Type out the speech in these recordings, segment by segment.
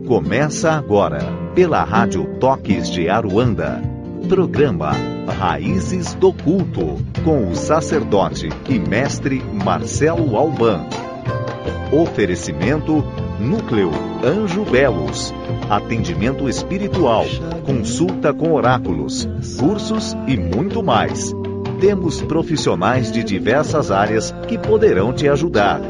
Começa agora, pela Rádio Toques de Aruanda, programa Raízes do Culto, com o sacerdote e mestre Marcelo Alban. Oferecimento Núcleo Anjo Belos, atendimento espiritual, consulta com oráculos, cursos e muito mais. Temos profissionais de diversas áreas que poderão te ajudar.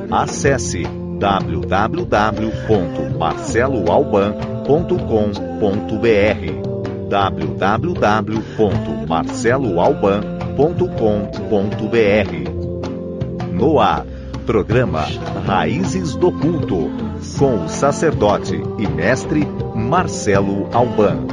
Acesse www.marceloalban.com.br www.marceloalban.com.br. No ar, programa Raízes do Culto, com o sacerdote e mestre Marcelo Alban.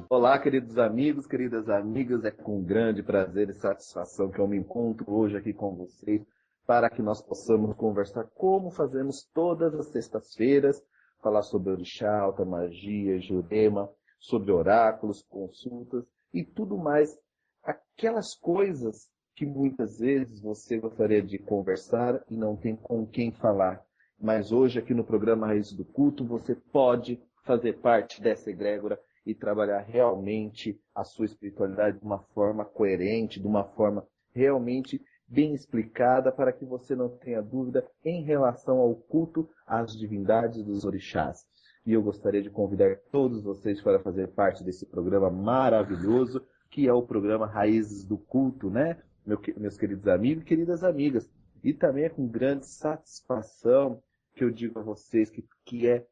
Olá, queridos amigos, queridas amigas, é com grande prazer e satisfação que eu me encontro hoje aqui com vocês para que nós possamos conversar como fazemos todas as sextas-feiras, falar sobre orixá, alta magia, jurema, sobre oráculos, consultas e tudo mais, aquelas coisas que muitas vezes você gostaria de conversar e não tem com quem falar. Mas hoje aqui no programa Raiz do Culto você pode fazer parte dessa egrégora e trabalhar realmente a sua espiritualidade de uma forma coerente, de uma forma realmente bem explicada, para que você não tenha dúvida em relação ao culto às divindades dos orixás. E eu gostaria de convidar todos vocês para fazer parte desse programa maravilhoso, que é o programa Raízes do Culto, né? Meus queridos amigos e queridas amigas. E também é com grande satisfação que eu digo a vocês que é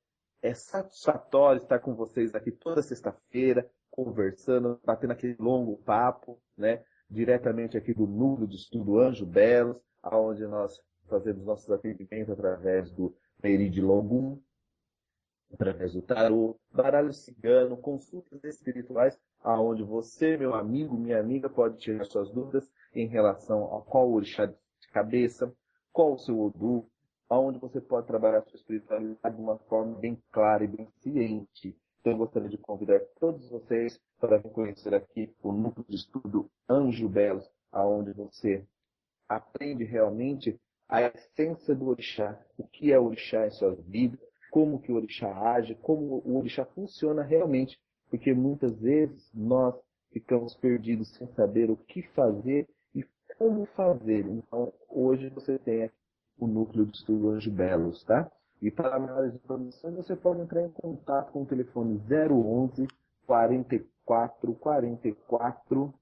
satisfatório estar com vocês aqui toda sexta-feira, conversando, batendo aquele longo papo, né? Diretamente aqui do Núcleo de Estudo Anjo Belos, onde nós fazemos nossos atendimentos através do Meri de Logum, através do tarô, baralho cigano, consultas espirituais, aonde você, meu amigo, minha amiga, pode tirar suas dúvidas em relação a qual orixá de cabeça, qual o seu odô, onde você pode trabalhar a sua espiritualidade de uma forma bem clara e bem ciente. Então eu gostaria de convidar todos vocês para vir conhecer aqui o Núcleo de Estudo Anjo Belos, aonde você aprende realmente a essência do orixá, o que é o orixá em sua vida, como que o orixá age, como o orixá funciona realmente, porque muitas vezes nós ficamos perdidos sem saber o que fazer e como fazer. Então hoje você tem aqui o Núcleo de Estudo Anjo Belos, tá? E para maiores informações, você pode entrar em contato com o telefone 011 44 44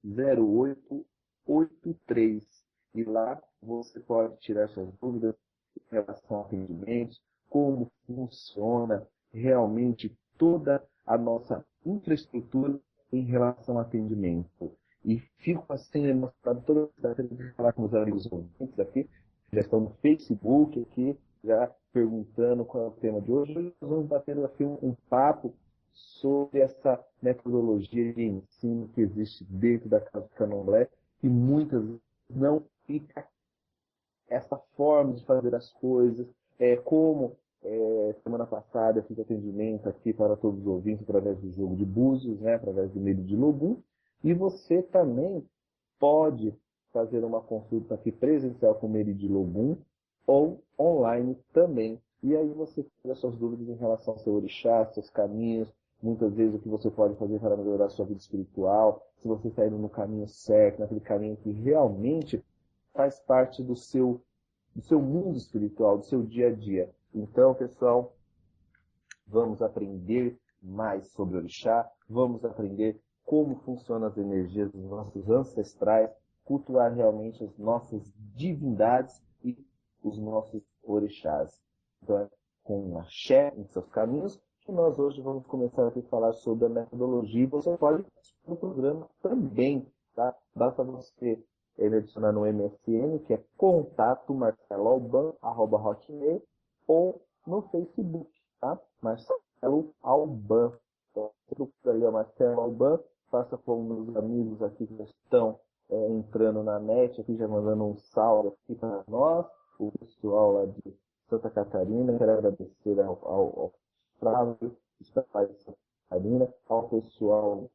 08 83. E lá você pode tirar suas dúvidas em relação a atendimentos, como funciona realmente toda a nossa infraestrutura em relação ao atendimento. E fico assim emocionado toda vez de falar com os amigos ouvintes aqui, já estão no Facebook aqui, já perguntando qual é o tema de hoje. Hoje nós vamos bater aqui um papo sobre essa metodologia de ensino que existe dentro da Casa do Candomblé, e muitas vezes não fica essa forma de fazer as coisas, semana passada eu fiz atendimento aqui para todos os ouvintes através do jogo de búzios, né, através do meio de Logum, e você também pode fazer uma consulta aqui presencial com o Meri de Logum ou online também. E aí você tira suas dúvidas em relação ao seu orixá, seus caminhos, muitas vezes o que você pode fazer para melhorar a sua vida espiritual, se você está indo no caminho certo, naquele caminho que realmente faz parte do seu mundo espiritual, do seu dia a dia. Então, pessoal, vamos aprender mais sobre orixá, vamos aprender como funcionam as energias dos nossos ancestrais, cultuar realmente as nossas divindades e os nossos orixás. Então, é com um axé em seus caminhos que nós hoje vamos começar aqui a falar sobre a metodologia. E você pode participar do programa também, tá? Basta você me adicionar no MSN, que é contato marceloalban@hotmail, ou no Facebook, tá? Marcelo Alban. Então, você procura ali o Marcelo Alban, faça com meus amigos aqui que já estão entrando na net, aqui já mandando um salve aqui para nós, o pessoal lá de Santa Catarina. Quero agradecer ao Flávio, de Santa Catarina, ao pessoal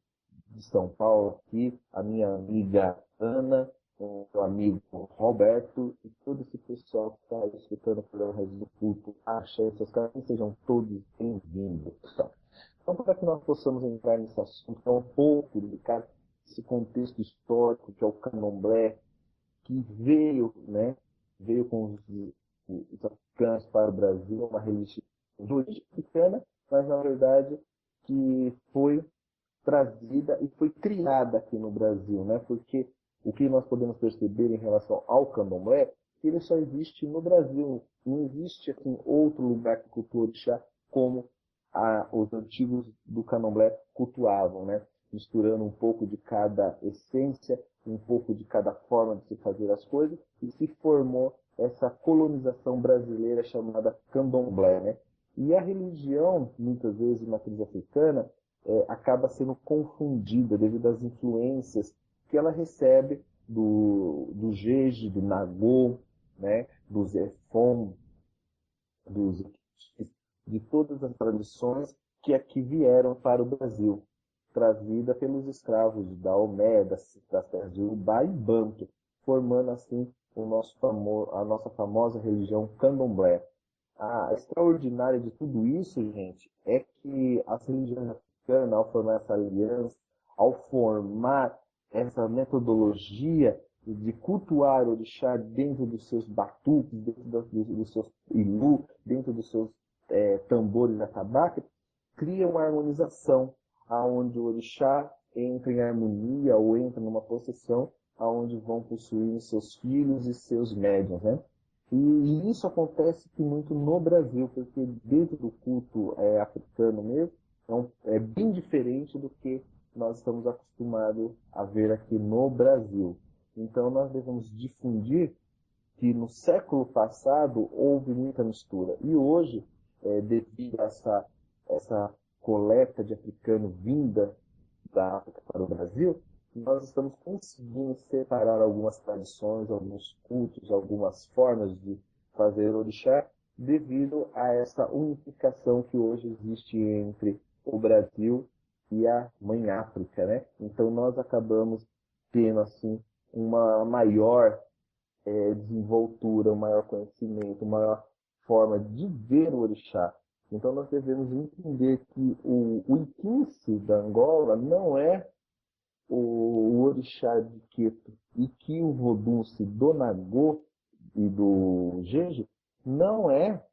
de São Paulo aqui, a minha amiga Ana, o meu amigo Roberto e todo esse pessoal que está escutando o programa Redes do Culto, Axé, seus caras, sejam todos bem-vindos. Então, para que nós possamos entrar nesse assunto, é um pouco delicado, esse contexto histórico que é o candomblé, que veio com os africanos para o Brasil, uma religião de origem africana, mas na verdade que foi trazida e foi criada aqui no Brasil, né? Porque o que nós podemos perceber em relação ao candomblé, que ele só existe no Brasil, não existe assim outro lugar que cultua orixá como os antigos do candomblé cultuavam, né? Misturando um pouco de cada essência, um pouco de cada forma de se fazer as coisas, e se formou essa colonização brasileira chamada candomblé, né? E a religião, muitas vezes de matriz africana, acaba sendo confundida devido às influências que ela recebe do Jeje, do Nagô, né? Do Zefon, dos de todas as tradições que aqui vieram para o Brasil, trazida pelos escravos de Daomé, das terras de Urubá e Banto, formando assim a nossa famosa religião candomblé. A extraordinária de tudo isso, gente, é que as religiões africanas, ao formar essa aliança, ao formar essa metodologia de cultuar o orixá dentro dos seus batuques, dentro dos seus ilu, dentro dos seus tambores da tabaca, cria uma harmonização, aonde o orixá entra em harmonia ou entra numa possessão, aonde vão possuir seus filhos e seus médiuns, né? E isso acontece muito no Brasil, porque dentro do culto africano mesmo, é bem diferente do que nós estamos acostumados a ver aqui no Brasil. Então nós devemos difundir que no século passado houve muita mistura. E hoje, devido a essa coleta de africano vinda da África para o Brasil, nós estamos conseguindo separar algumas tradições, alguns cultos, algumas formas de fazer orixá, devido a essa unificação que hoje existe entre o Brasil e a Mãe África, né? Então nós acabamos tendo assim uma maior desenvoltura, um maior conhecimento, uma maior forma de ver o orixá. Então nós devemos entender que o Iquince da Angola não é o orixá de Queto, e que o Vodunce do Nagô e do Jeje não é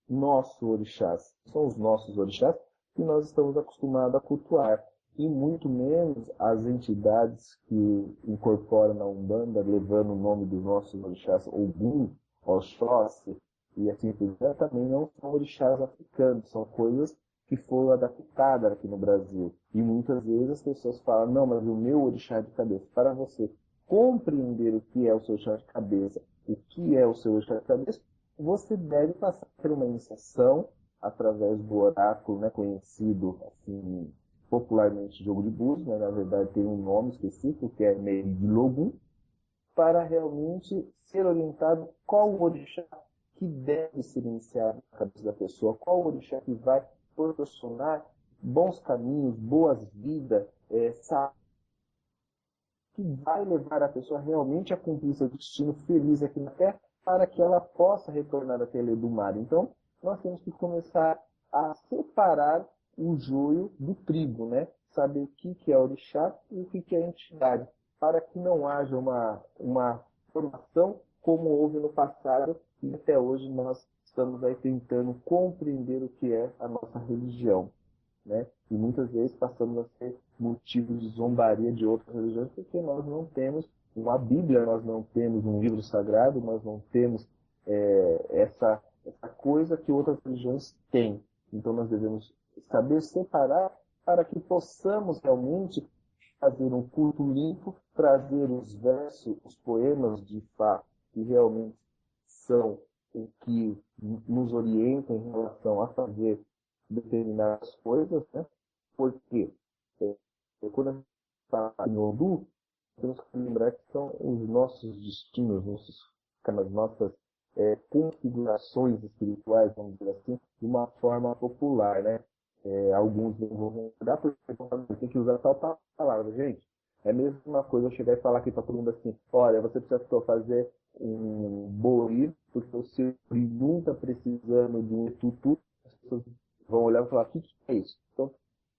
nosso orixás, são os nossos orixás que nós estamos acostumados a cultuar, e muito menos as entidades que incorporam na Umbanda, levando o nome dos nossos orixás, Ogum, Oxóssi, e assim por diante, também não são orixás africanos, são coisas que foram adaptadas aqui no Brasil. E muitas vezes as pessoas falam, não, mas o meu orixá é de cabeça. Para você compreender o que é o seu orixá de cabeça, o que é o seu orixá de cabeça, você deve passar por uma iniciação através do oráculo, né, conhecido assim, popularmente jogo de búzios, né, na verdade tem um nome específico que é meio de Logum, para realmente ser orientado qual o orixá que deve ser iniciado na cabeça da pessoa, qual o orixá que vai proporcionar bons caminhos, boas vidas, que vai levar a pessoa realmente a cumprir seu destino feliz aqui na Terra, para que ela possa retornar até a do mar. Então, nós temos que começar a separar o joio do trigo, né? Saber o que é orixá e o que é entidade, para que não haja uma formação como houve no passado, e até hoje nós estamos aí tentando compreender o que é a nossa religião, né? E muitas vezes passamos a ser motivos de zombaria de outras religiões, porque nós não temos uma Bíblia, nós não temos um livro sagrado, nós não temos essa coisa que outras religiões têm. Então nós devemos saber separar para que possamos realmente fazer um culto limpo, trazer os versos, os poemas de fato, que realmente são o que nos orientam em relação a fazer determinadas coisas, né? Porque quando a gente fala em Odu, temos que lembrar que são os nossos destinos, as nossas configurações espirituais, vamos dizer assim, de uma forma popular, né? Alguns não vão concordar porque tem que usar tal palavra, gente. É a mesma coisa eu chegar e falar aqui para todo mundo assim, olha, você precisa fazer um bolinho, porque o seu não está precisando de um tutu, as pessoas vão olhar e falar, o que é isso? Então,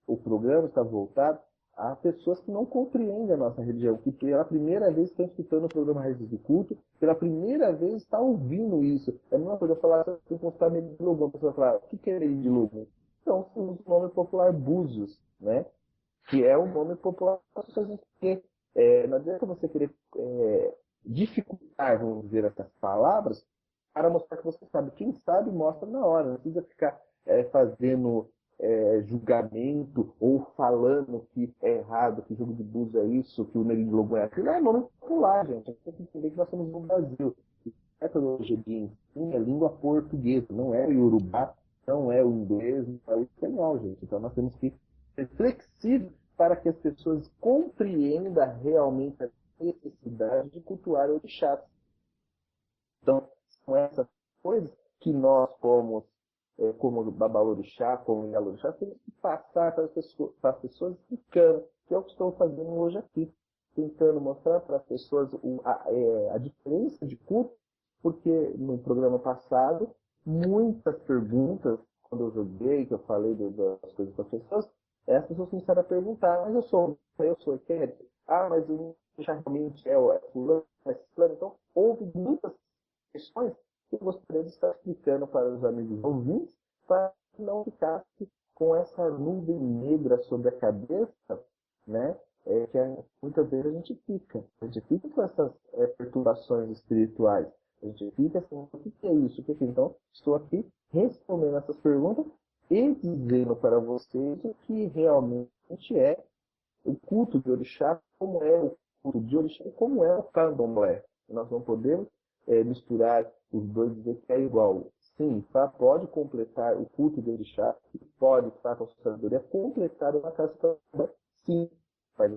o programa está voltado a pessoas que não compreendem a nossa religião, que pela primeira vez estão escutando o programa Raízes do Culto, pela primeira vez está ouvindo isso. É a mesma coisa eu falar assim, constar meio de Logum, a pessoa fala, o que é meio de Logum? Então, se usa o nome popular Búzios, né? Que é o nome popular para a gente ter. Não adianta você querer dificultar, vamos dizer, essas palavras para mostrar que você sabe. Quem sabe mostra na hora, não precisa ficar fazendo julgamento ou falando que é errado, que jogo de búzios é isso, que o Neguinho Lobo é aquilo. É nome popular, gente. A gente tem que entender que nós estamos no Brasil. A metodologia de ensino é língua portuguesa, não é o iorubá, não é o inglês, não é o espanhol, gente. Então nós temos que ser flexíveis para que as pessoas compreendam realmente a necessidade de cultuar orixás. Então, são essas coisas que nós, como Babalorixá, como Inhalorixá, temos que passar para as pessoas explicando, que é o que estou fazendo hoje aqui, tentando mostrar para as pessoas a diferença de culto, porque no programa passado, muitas perguntas, quando eu joguei, que eu falei das coisas para as pessoas, as pessoas começaram a perguntar, mas eu sou etéreo? Mas o já realmente é fulano, é fulano. Então, houve muitas questões que eu gostaria de estar explicando para os amigos ouvintes, para que não ficasse com essa nuvem negra sobre a cabeça, né? Que muitas vezes a gente fica. A gente fica com essas perturbações espirituais. A gente fica assim, o que é isso? O que é isso? Então, estou aqui respondendo essas perguntas e dizendo para vocês o que realmente é o culto de orixá, como é o culto de orixá e como é o candomblé. Nós não podemos misturar os dois e dizer que é igual. Sim, pode completar o culto de orixá, pode, com a sua sabedoria, completar uma casa de candomblé. Sim, mas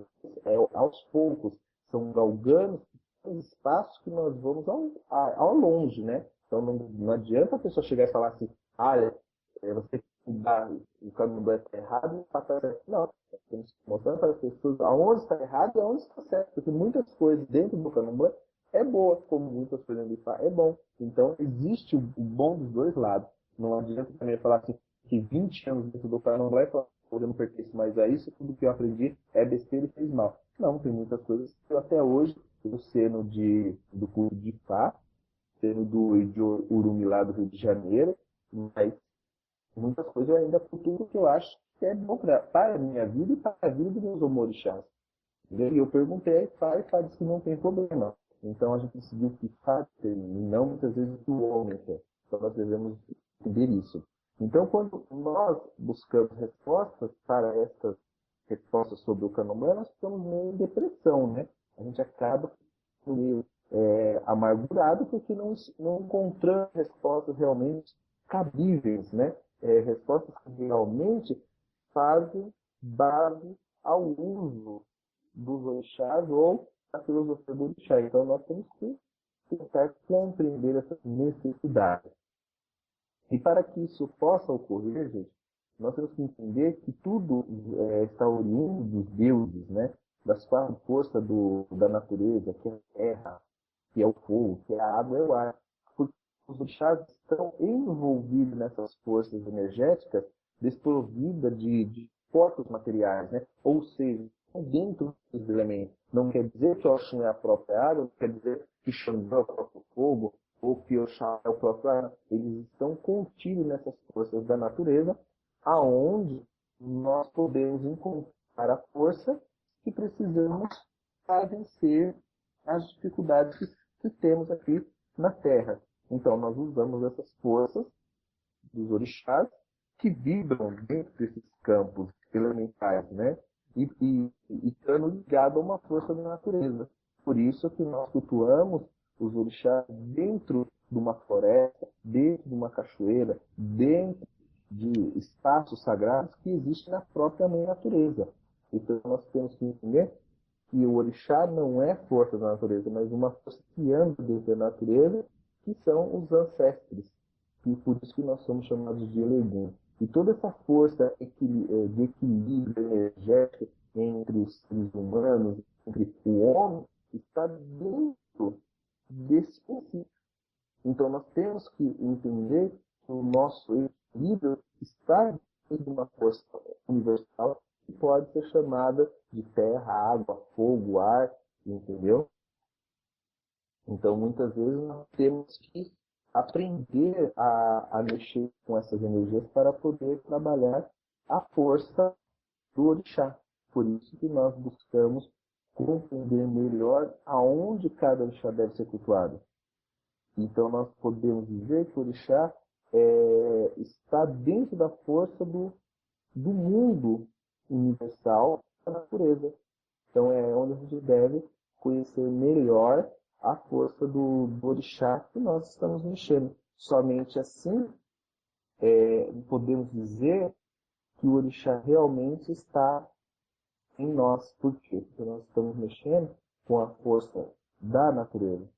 aos poucos, são galgando os espaços que nós vamos ao longe, né? Então não adianta a pessoa chegar e falar assim, olha, você o candomblé está errado e o está certo. Não, nós temos que mostrar para as pessoas aonde está errado e aonde está certo. Porque muitas coisas dentro do candomblé é boa, como muitas coisas dentro do Ifá é bom. Então existe o bom dos dois lados. Não adianta também falar assim, que 20 anos dentro do candomblé, hoje eu não pertenço mais a isso, tudo que eu aprendi é besteira e fez mal. Não, tem muitas coisas que eu até hoje, eu sendo do culto de Ifá, sendo de Urumi lá do Rio de Janeiro, mas muitas coisas eu ainda cultuo que eu acho que é bom para a minha vida e para a vida dos meus orixás. E eu perguntei a Ifá disse que não tem problema. Então a gente decidiu que Ifá tem, e não muitas vezes o homem quer. Então nós devemos entender isso. Então quando nós buscamos respostas para essas respostas sobre o candomblé, nós ficamos meio em depressão, né? A gente acaba meio amargurado porque não encontramos respostas realmente cabíveis, né? Respostas que realmente fazem base ao uso dos orixás ou da filosofia do orixá. Então nós temos que tentar compreender essas necessidades. E para que isso possa ocorrer, gente, nós temos que entender que tudo está oriundo dos deuses, né? Das quatro forças da natureza, que é a terra, que é o fogo, que é a água e o ar. Porque os orixás estão envolvidos nessas forças energéticas desprovidas de corpos materiais, né? Ou seja, dentro dos elementos. Não quer dizer que Oxum é a própria água, não quer dizer que Xangô é o próprio fogo, ou que Oxá é o próprio ar. Eles estão contidos nessas forças da natureza, aonde nós podemos encontrar a força que precisamos para vencer as dificuldades que temos aqui na Terra. Então, nós usamos essas forças dos orixás que vibram dentro desses campos elementais, né? E estando ligado a uma força da natureza. Por isso que nós cultuamos os orixás dentro de uma floresta, dentro de uma cachoeira, dentro de espaços sagrados que existem na própria mãe natureza. Então nós temos que entender E o orixá não é força da natureza, mas uma força que anda dentro da natureza, que são os ancestres. E por isso que nós somos chamados de Elegum. E toda essa força de equilíbrio energético entre os seres humanos, entre o homem, está dentro desse princípio. Então nós temos que entender que o nosso equilíbrio está dentro de uma força universal que pode ser chamada de terra, água, fogo, ar, entendeu? Então muitas vezes nós temos que aprender a mexer com essas energias para poder trabalhar a força do orixá. Por isso que nós buscamos compreender melhor aonde cada orixá deve ser cultuado. Então nós podemos dizer que o orixá está dentro da força do mundo universal da natureza. Então é onde a gente deve conhecer melhor a força do orixá que nós estamos mexendo. Somente assim podemos dizer que o orixá realmente está em nós. Por quê? Porque nós estamos mexendo com a força da natureza.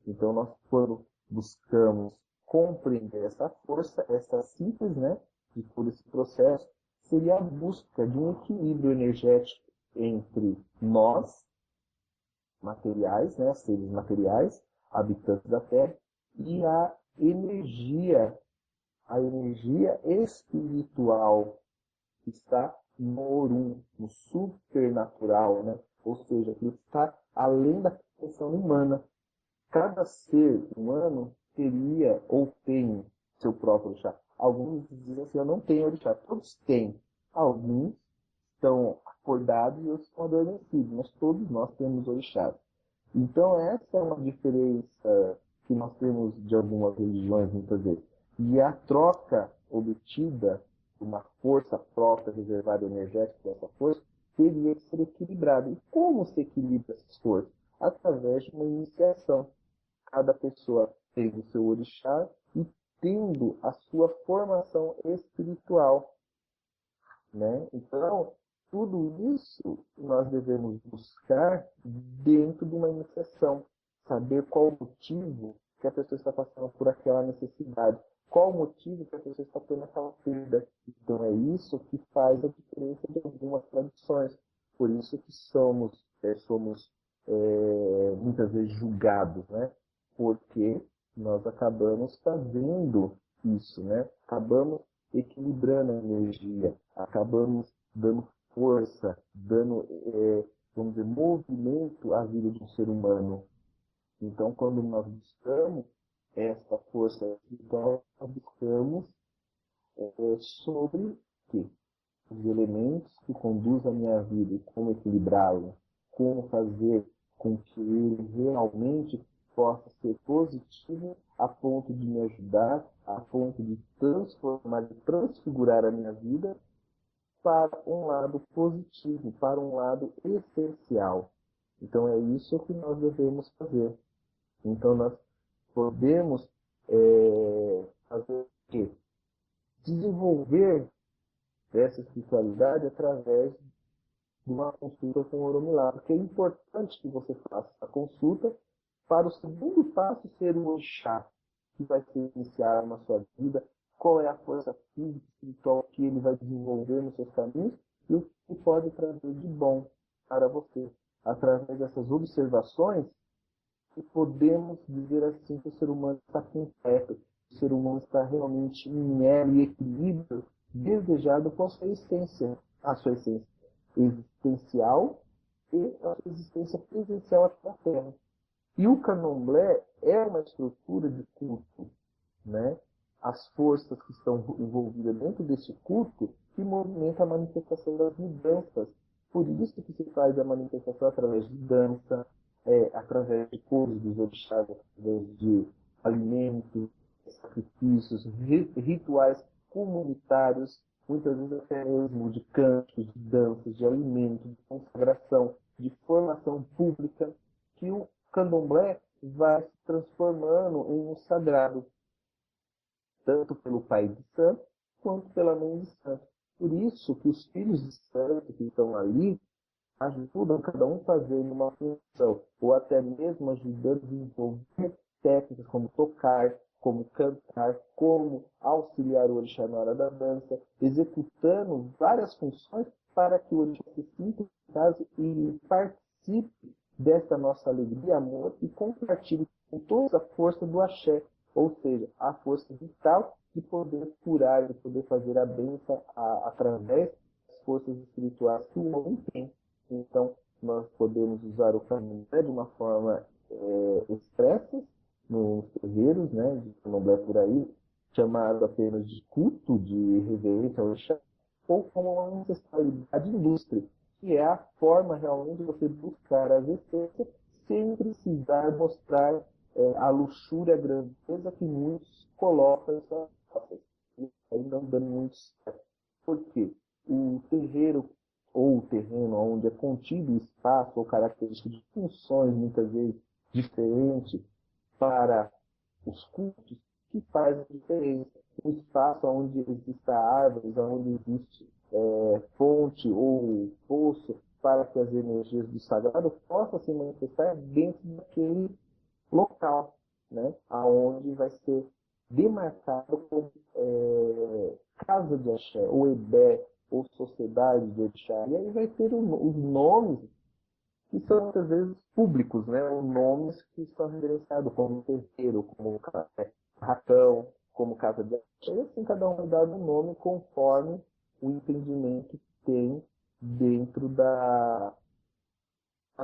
Então nós, quando buscamos compreender essa força, essa síntese, né, de todo esse processo, seria a busca de um equilíbrio energético entre nós, materiais, né, seres materiais, habitantes da Terra, e a energia espiritual que está no Orum, no supernatural, né? Ou seja, aquilo que está além da questão humana. Cada ser humano teria ou tem seu próprio orixá. Alguns dizem assim, eu não tenho orixá. Todos têm. Alguns estão acordados e outros estão adormecidos, mas todos nós temos orixás. Então essa é uma diferença que nós temos de algumas religiões muitas vezes. E a troca obtida, uma força própria, reservada energética dessa força, teria que ser equilibrada. E como se equilibra essas forças? Através de uma iniciação. Cada pessoa tendo o seu orixá e tendo a sua formação espiritual, né? Então, tudo isso nós devemos buscar dentro de uma iniciação. Saber qual o motivo que a pessoa está passando por aquela necessidade. Qual o motivo que a pessoa está tendo aquela perda. Então, é isso que faz a diferença de algumas tradições. Por isso que somos muitas vezes julgados, né? Porque nós acabamos fazendo isso, né? Acabamos equilibrando a energia, acabamos dando força, dando, vamos dizer, movimento à vida de um ser humano. Então, quando nós buscamos essa força espiritual, nós buscamos sobre quê? Os elementos que conduzem a minha vida e como equilibrá-lo, como fazer com que ele realmente possa ser positivo a ponto de me ajudar, a ponto de transformar, de transfigurar a minha vida para um lado positivo, para um lado essencial. Então é isso que nós devemos fazer. Então nós podemos fazer o quê? Desenvolver essa espiritualidade através de uma consulta com o Oromilá. Porque é importante que você faça a consulta para o segundo passo ser o orixá que vai ser iniciado na sua vida, qual é a força física, espiritual que ele vai desenvolver nos seus caminhos e o que pode trazer de bom para você. Através dessas observações, que podemos dizer assim que o ser humano está completo, o ser humano está realmente em elo e equilíbrio desejado com a sua essência existencial e a sua existência presencial aqui na Terra. E o candomblé é uma estrutura de culto, né? As forças que estão envolvidas dentro desse culto que movimenta a manifestação das mudanças. Por isso que se faz a manifestação através de dança, através de cores dos orixás, através de alimentos, sacrifícios, rituais comunitários, muitas vezes até mesmo de cantos, de danças, de alimento, de consagração, de formação pública, que o candomblé vai se transformando em um sagrado, tanto pelo pai de santo, quanto pela mãe de santo. Por isso que os filhos de santo que estão ali, ajudam cada um fazendo uma função, ou até mesmo ajudando a desenvolver técnicas como tocar, como cantar, como auxiliar o orixá na hora da dança, executando várias funções para que o orixá se sinta em casa e participe dessa nossa alegria, amor e compartilhe com toda a força do axé, ou seja, a força vital de poder curar, de poder fazer a bênção através das forças espirituais que o homem tem. Então, nós podemos usar o candomblé de uma forma expressa nos terreiros, né, de candomblé por aí, chamado apenas de culto, de reverência ao orixá, ou como uma ancestralidade ilustre, que é a forma realmente de você buscar as essências sem precisar mostrar a luxúria, a grandeza que muitos colocam em suas costas. E aí não dando muito certo. Por quê? O terreiro ou o terreno onde é contido o espaço ou características de funções, muitas vezes, diferentes para os cultos, que faz a diferença. Um espaço onde exista árvores, onde existe fonte ou poço para que as energias do sagrado possam se manifestar dentro daquele local, né? Aonde vai ser demarcado como casa de axé, ou ebé, ou sociedade de orixá. E aí vai ter os nomes que são muitas vezes públicos, né? Os nomes que são referenciados como terreiro, como ratão, como casa de axé. E assim cada um é dado um nome conforme o entendimento que tem dentro da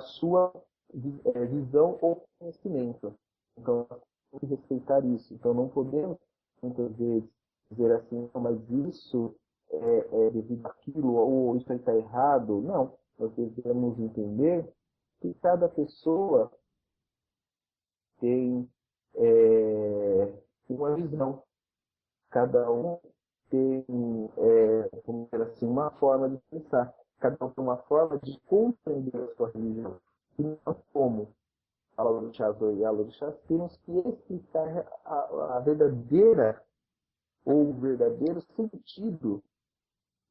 sua visão ou conhecimento. Então, nós temos que respeitar isso. Então, não podemos, muitas vezes, dizer assim, não, mas isso é devido àquilo, ou isso aí está errado. Não. Nós devemos entender que cada pessoa tem uma visão. Cada um tem, vamos dizer assim, uma forma de pensar. Cada um tem uma forma de compreender a sua religião. E nós, como Alorixás e Alorixás, temos que explicar a verdadeira ou o verdadeiro sentido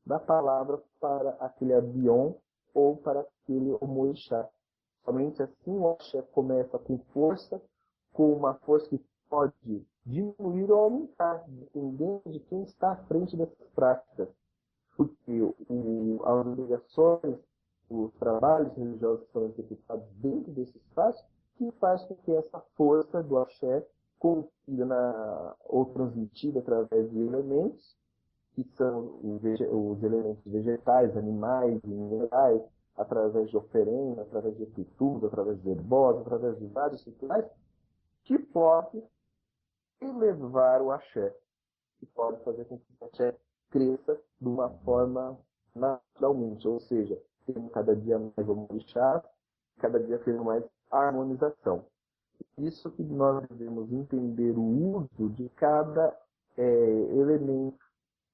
da palavra para aquele avião ou para aquele Omorixá. Somente assim o axé começa com força, com uma força que pode diminuir ou aumentar, dependendo de quem está à frente dessas práticas. Porque as obrigações, os trabalhos religiosos que são executados dentro desse espaço, que faz com que essa força do axé, contida ou transmitida através de elementos, que são os elementos vegetais, animais, minerais, através de oferenda, através de escrituras, através de herbós, através de vários rituais, que pode elevar o axé, que pode fazer com que o axé cresça de uma forma naturalmente, ou seja, tendo cada dia mais orixás, cada dia tendo mais harmonização. Isso que nós devemos entender o uso de cada elemento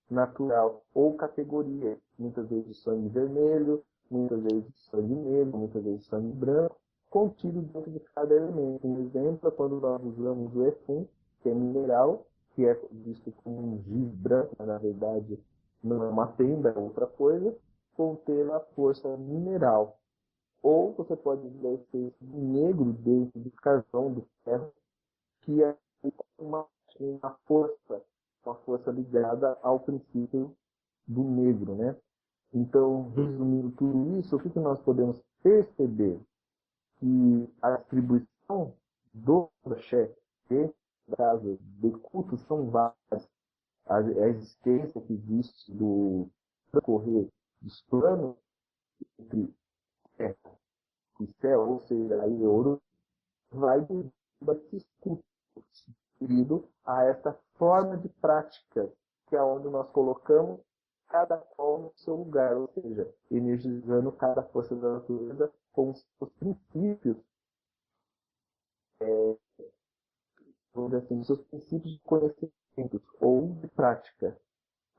natural ou categoria, muitas vezes de sangue vermelho, muitas vezes de sangue negro, muitas vezes de sangue branco, contido dentro de cada elemento. Um exemplo é quando nós usamos o efum, que é mineral, que é visto como um giz branco, mas na verdade não é uma tenda, é outra coisa, contendo a força mineral. Ou você pode ver esse negro dentro do carvão, do ferro, que é uma força ligada ao princípio do negro, né? Então, resumindo tudo isso, o que nós podemos perceber? Que a distribuição do axé, no caso de cultos, são várias. A existência que existe do percorrer dos planos entre terra e céu, ou seja, aí ouro, vai desses cultos, devido a essa forma de prática, que é onde nós colocamos cada qual no seu lugar, ou seja, energizando cada força da natureza com os seus princípios, vamos dizer assim, os seus princípios de conhecimento ou de prática,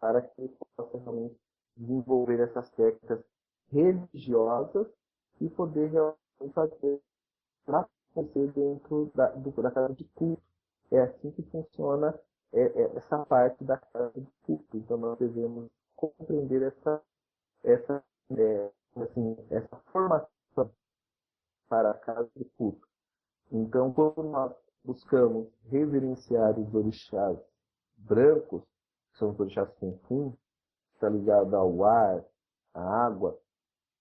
para que ele possa realmente desenvolver essas técnicas religiosas e poder realmente fazer acontecer dentro da casa de culto. É assim que funciona essa parte da casa de culto. Então nós devemos compreender essa assim, essa formação para a casa de culto. Então, quando nós buscamos reverenciar os orixás brancos, que são os orixás Confum, que está ligado ao ar, à água,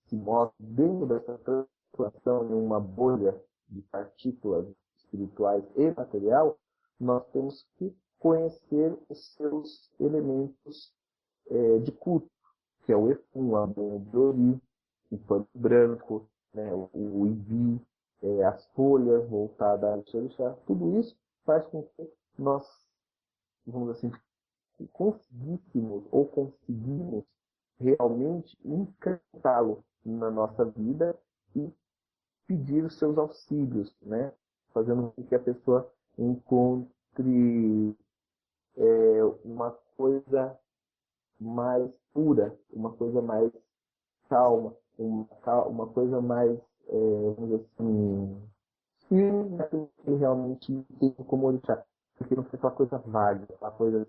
se mostra dentro dessa transformação em uma bolha de partículas espirituais e material, nós temos que conhecer os seus elementos de culto, que é o Efum, a Ori, o pano branco, né, o Ibi, as folhas voltadas ao orixá. Tudo isso faz com que nós, vamos assim, conseguimos realmente encantá-lo na nossa vida e pedir os seus auxílios, né? Fazendo com que a pessoa encontre uma coisa mais pura, uma coisa mais calma, uma coisa mais, vamos dizer assim, firme naquilo que ele realmente tem como orixá. Porque não foi uma coisa vaga, uma coisa,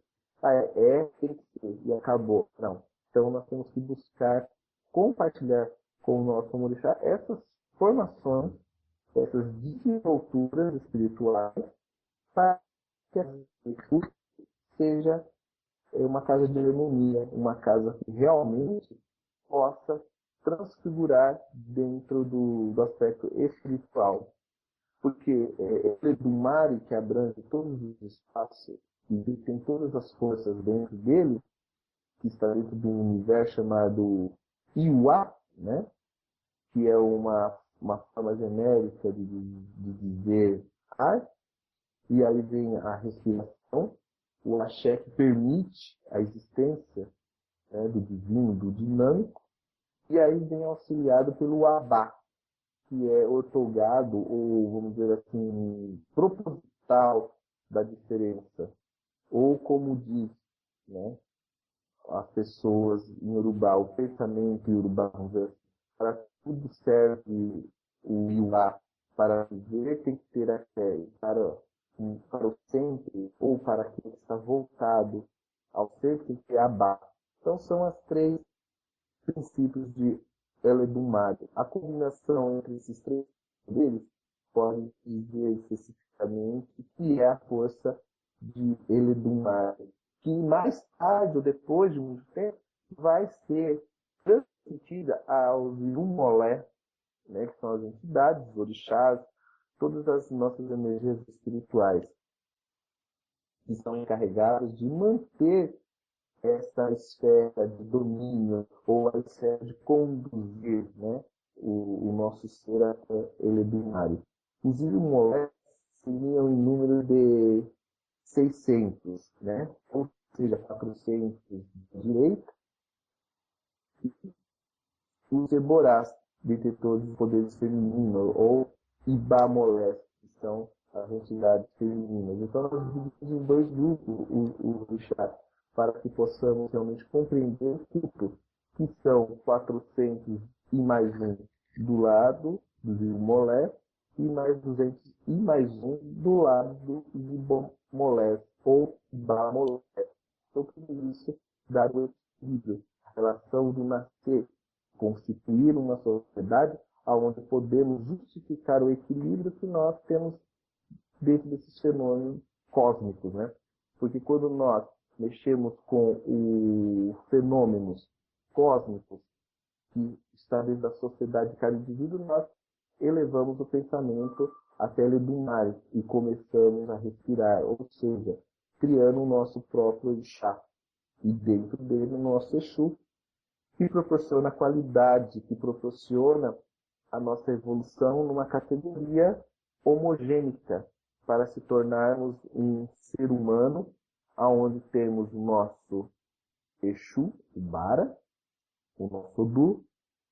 tem que ser, e acabou. Não. Então nós temos que buscar compartilhar com o nosso orixá essas formações, essas desenvolturas espirituais, para que a seja uma casa de harmonia, uma casa que realmente possa transfigurar dentro do aspecto espiritual. Porque ele é do mar que abrange todos os espaços e tem todas as forças dentro dele, que está dentro de um universo chamado Iwa, né? Que é uma forma genérica de dizer ar, e aí vem a respiração, o axé que permite a existência, né, do divino, do dinâmico, e aí vem auxiliado pelo abá, que é ortogado, ou vamos dizer assim, proposital da diferença. Ou como diz, né, as pessoas em Urubá, o pensamento em Urubá, vamos dizer assim, para tudo serve o Iuá, para viver tem que ter a fé, para o sempre, ou para aquele que está voltado ao ser, tem que ter Abá. Então são as três princípios de Eledumare. A combinação entre esses três deles pode dizer especificamente que é a força de Eledumare, que mais tarde ou depois de muito tempo vai ser transmitida aos Irumolé, né, que são as entidades, os orixás, todas as nossas energias espirituais, que são encarregadas de manter essa esfera de domínio ou a esfera de conduzir, né, o nosso ser até ele binário. Os Irumolé seriam em número de 600, né, ou seja, 400 de direita, e os Eborás, detentores de poderes femininos, ou Ibamolés, que são as entidades femininas. Então nós dividimos em dois grupos o orixá, para que possamos realmente compreender tudo, que são 400 e mais um do lado dos Ibamolés, e mais 200 e mais um do lado dos Ibamolés, ou Ibamolés. Então tudo isso dá o equilíbrio, a relação do nascer, constituir uma sociedade onde podemos justificar o equilíbrio que nós temos dentro desses fenômenos cósmicos, né? Porque quando nós mexemos com os fenômenos cósmicos que está dentro da sociedade de cada indivíduo, nós elevamos o pensamento até ele do mar e começamos a respirar, ou seja, criando o nosso próprio chá. E dentro dele o nosso Exu, que proporciona qualidade, que proporciona a nossa evolução numa categoria homogênica, para se tornarmos um ser humano, aonde temos o nosso Exu, o Bara, o nosso Odu,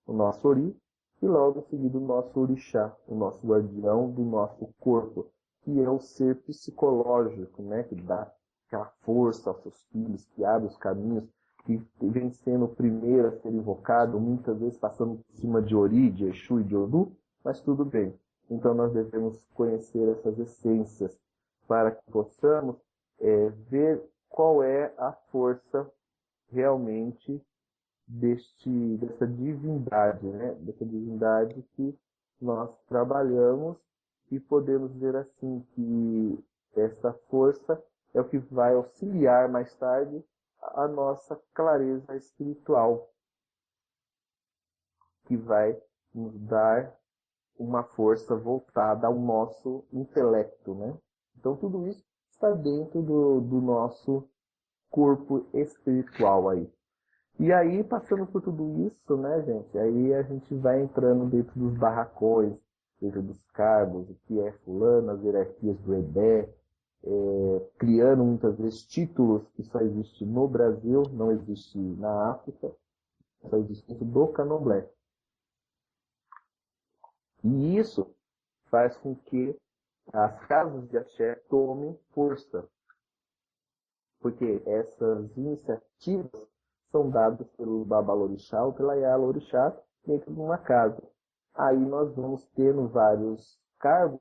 o nosso Ori, e logo em seguida o nosso Orixá, o nosso guardião do nosso corpo, que é o ser psicológico, né, que dá aquela força aos seus filhos, que abre os caminhos, que vem sendo o primeiro a ser invocado, muitas vezes passando por cima de Ori, de Exu e de Odu, mas tudo bem. Então nós devemos conhecer essas essências para que possamos ver qual é a força realmente dessa divindade, né? Dessa divindade que nós trabalhamos e podemos dizer assim que essa força é o que vai auxiliar mais tarde a nossa clareza espiritual, que vai nos dar uma força voltada ao nosso intelecto, né? Então tudo isso está dentro do nosso corpo espiritual aí. E aí, passando por tudo isso, né, gente, aí a gente vai entrando dentro dos barracões, dentro dos cargos, o que é fulano, as hierarquias do EBE, criando muitas vezes títulos que só existem no Brasil, não existe na África, só existe dentro do candomblé. E isso faz com que as casas de axé tomem força, porque essas iniciativas são dadas pelo Babalorixá ou pela Yalorixá dentro de uma casa. Aí nós vamos tendo vários cargos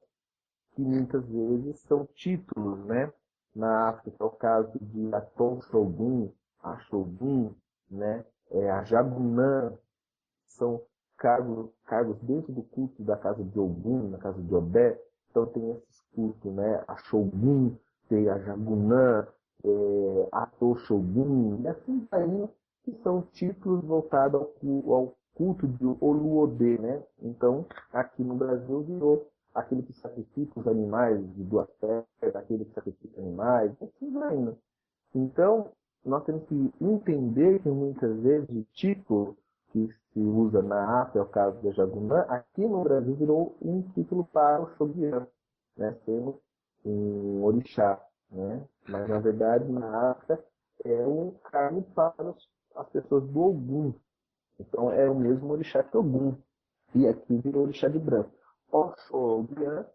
que muitas vezes são títulos, né? Na África é o caso de Aton Shogun, a Shogun, né? A Jagunã, são cargos dentro do culto da casa de Ogum, na casa de Odé. Então tem esses cultos, né? A Shogun, tem a Jagunã, a Shogun, e assim vai indo, que são títulos voltados ao culto de Oluodê, né? Então, aqui no Brasil virou aquele que sacrifica os animais de duas pernas, aquele que sacrifica animais, assim vai indo. Então, nós temos que entender que muitas vezes o título que se usa na África, é o caso da Jagunã, aqui no Brasil virou um título para o Shogun, né? Temos um orixá, né? Mas na verdade na África é um cargo para as pessoas do Ogum. Então é o mesmo orixá que Ogum. E aqui virou orixá de branco. Oxóguian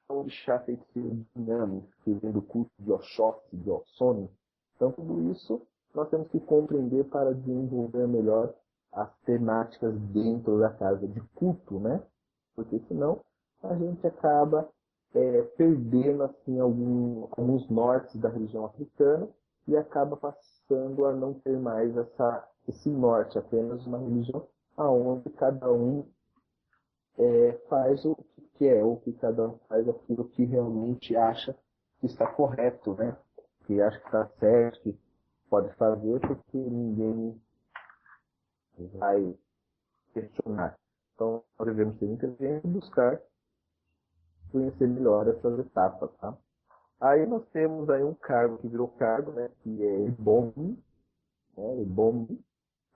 é um orixá feiticeiro dinâmico, que vem do culto de Oxóssi, de Oxone. Então tudo isso nós temos que compreender para desenvolver melhor as temáticas dentro da casa de culto, né? Porque senão a gente acaba perdendo assim alguns nortes da religião africana e acaba passando a não ter mais esse norte, apenas uma religião aonde cada um faz o que quer, ou que cada um faz aquilo que realmente acha que está correto, né? Que acha que está certo, que pode fazer, porque ninguém vai questionar. Então, nós devemos ser inteligentes e buscar conhecer melhor essas etapas, tá? Aí nós temos aí um cargo que virou cargo, né? Que é Ibom, né? Ibom,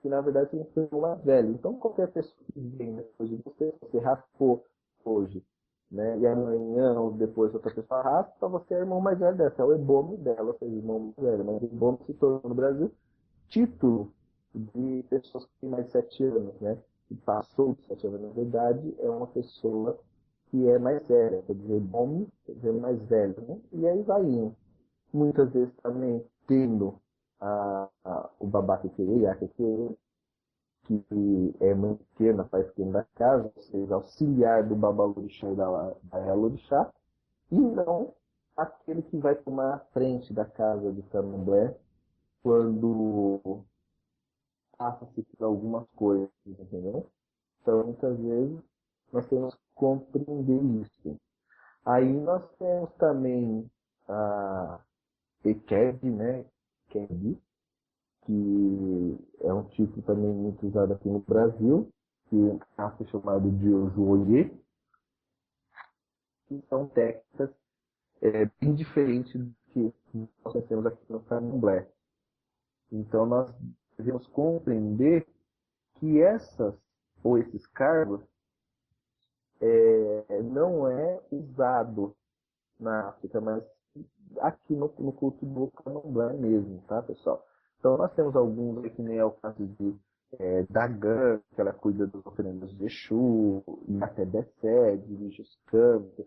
que na verdade significa mais velho. Então, qualquer pessoa que vem depois de você raspou hoje, né? E amanhã ou depois outra pessoa raspa, você é irmão mais velho dessa, é o Ibom dela, ou seja, irmão mais velho. Mas Ibom se tornou no Brasil título de pessoas que têm mais de 7 anos, né? Que passou de 7 anos, na verdade, é uma pessoa que é mais velha, quer dizer, bom, quer dizer, mais velho, né? E aí vai indo. Muitas vezes também tendo o babá que queria, que é mãe pequena, pai pequeno da casa, ou seja, auxiliar do babalorixá e da elorixá, e não aquele que vai tomar a frente da casa de candomblé quando passa-se por algumas coisas, entendeu? Então, muitas vezes, nós temos que compreender isso. Aí nós temos também a EQEB, né? EQEB, que é um tipo também muito usado aqui no Brasil, que é chamado de Ojoie, que são técnicas bem diferentes do que nós temos aqui no Candomblé. Então nós devemos compreender que esses cargos não é usado na África, mas aqui no culto do Candomblé mesmo, tá, pessoal? Então nós temos alguns, que nem é o caso de Dagan, que ela cuida das oferendas de Exu, e até Bessé, dirige os cantos,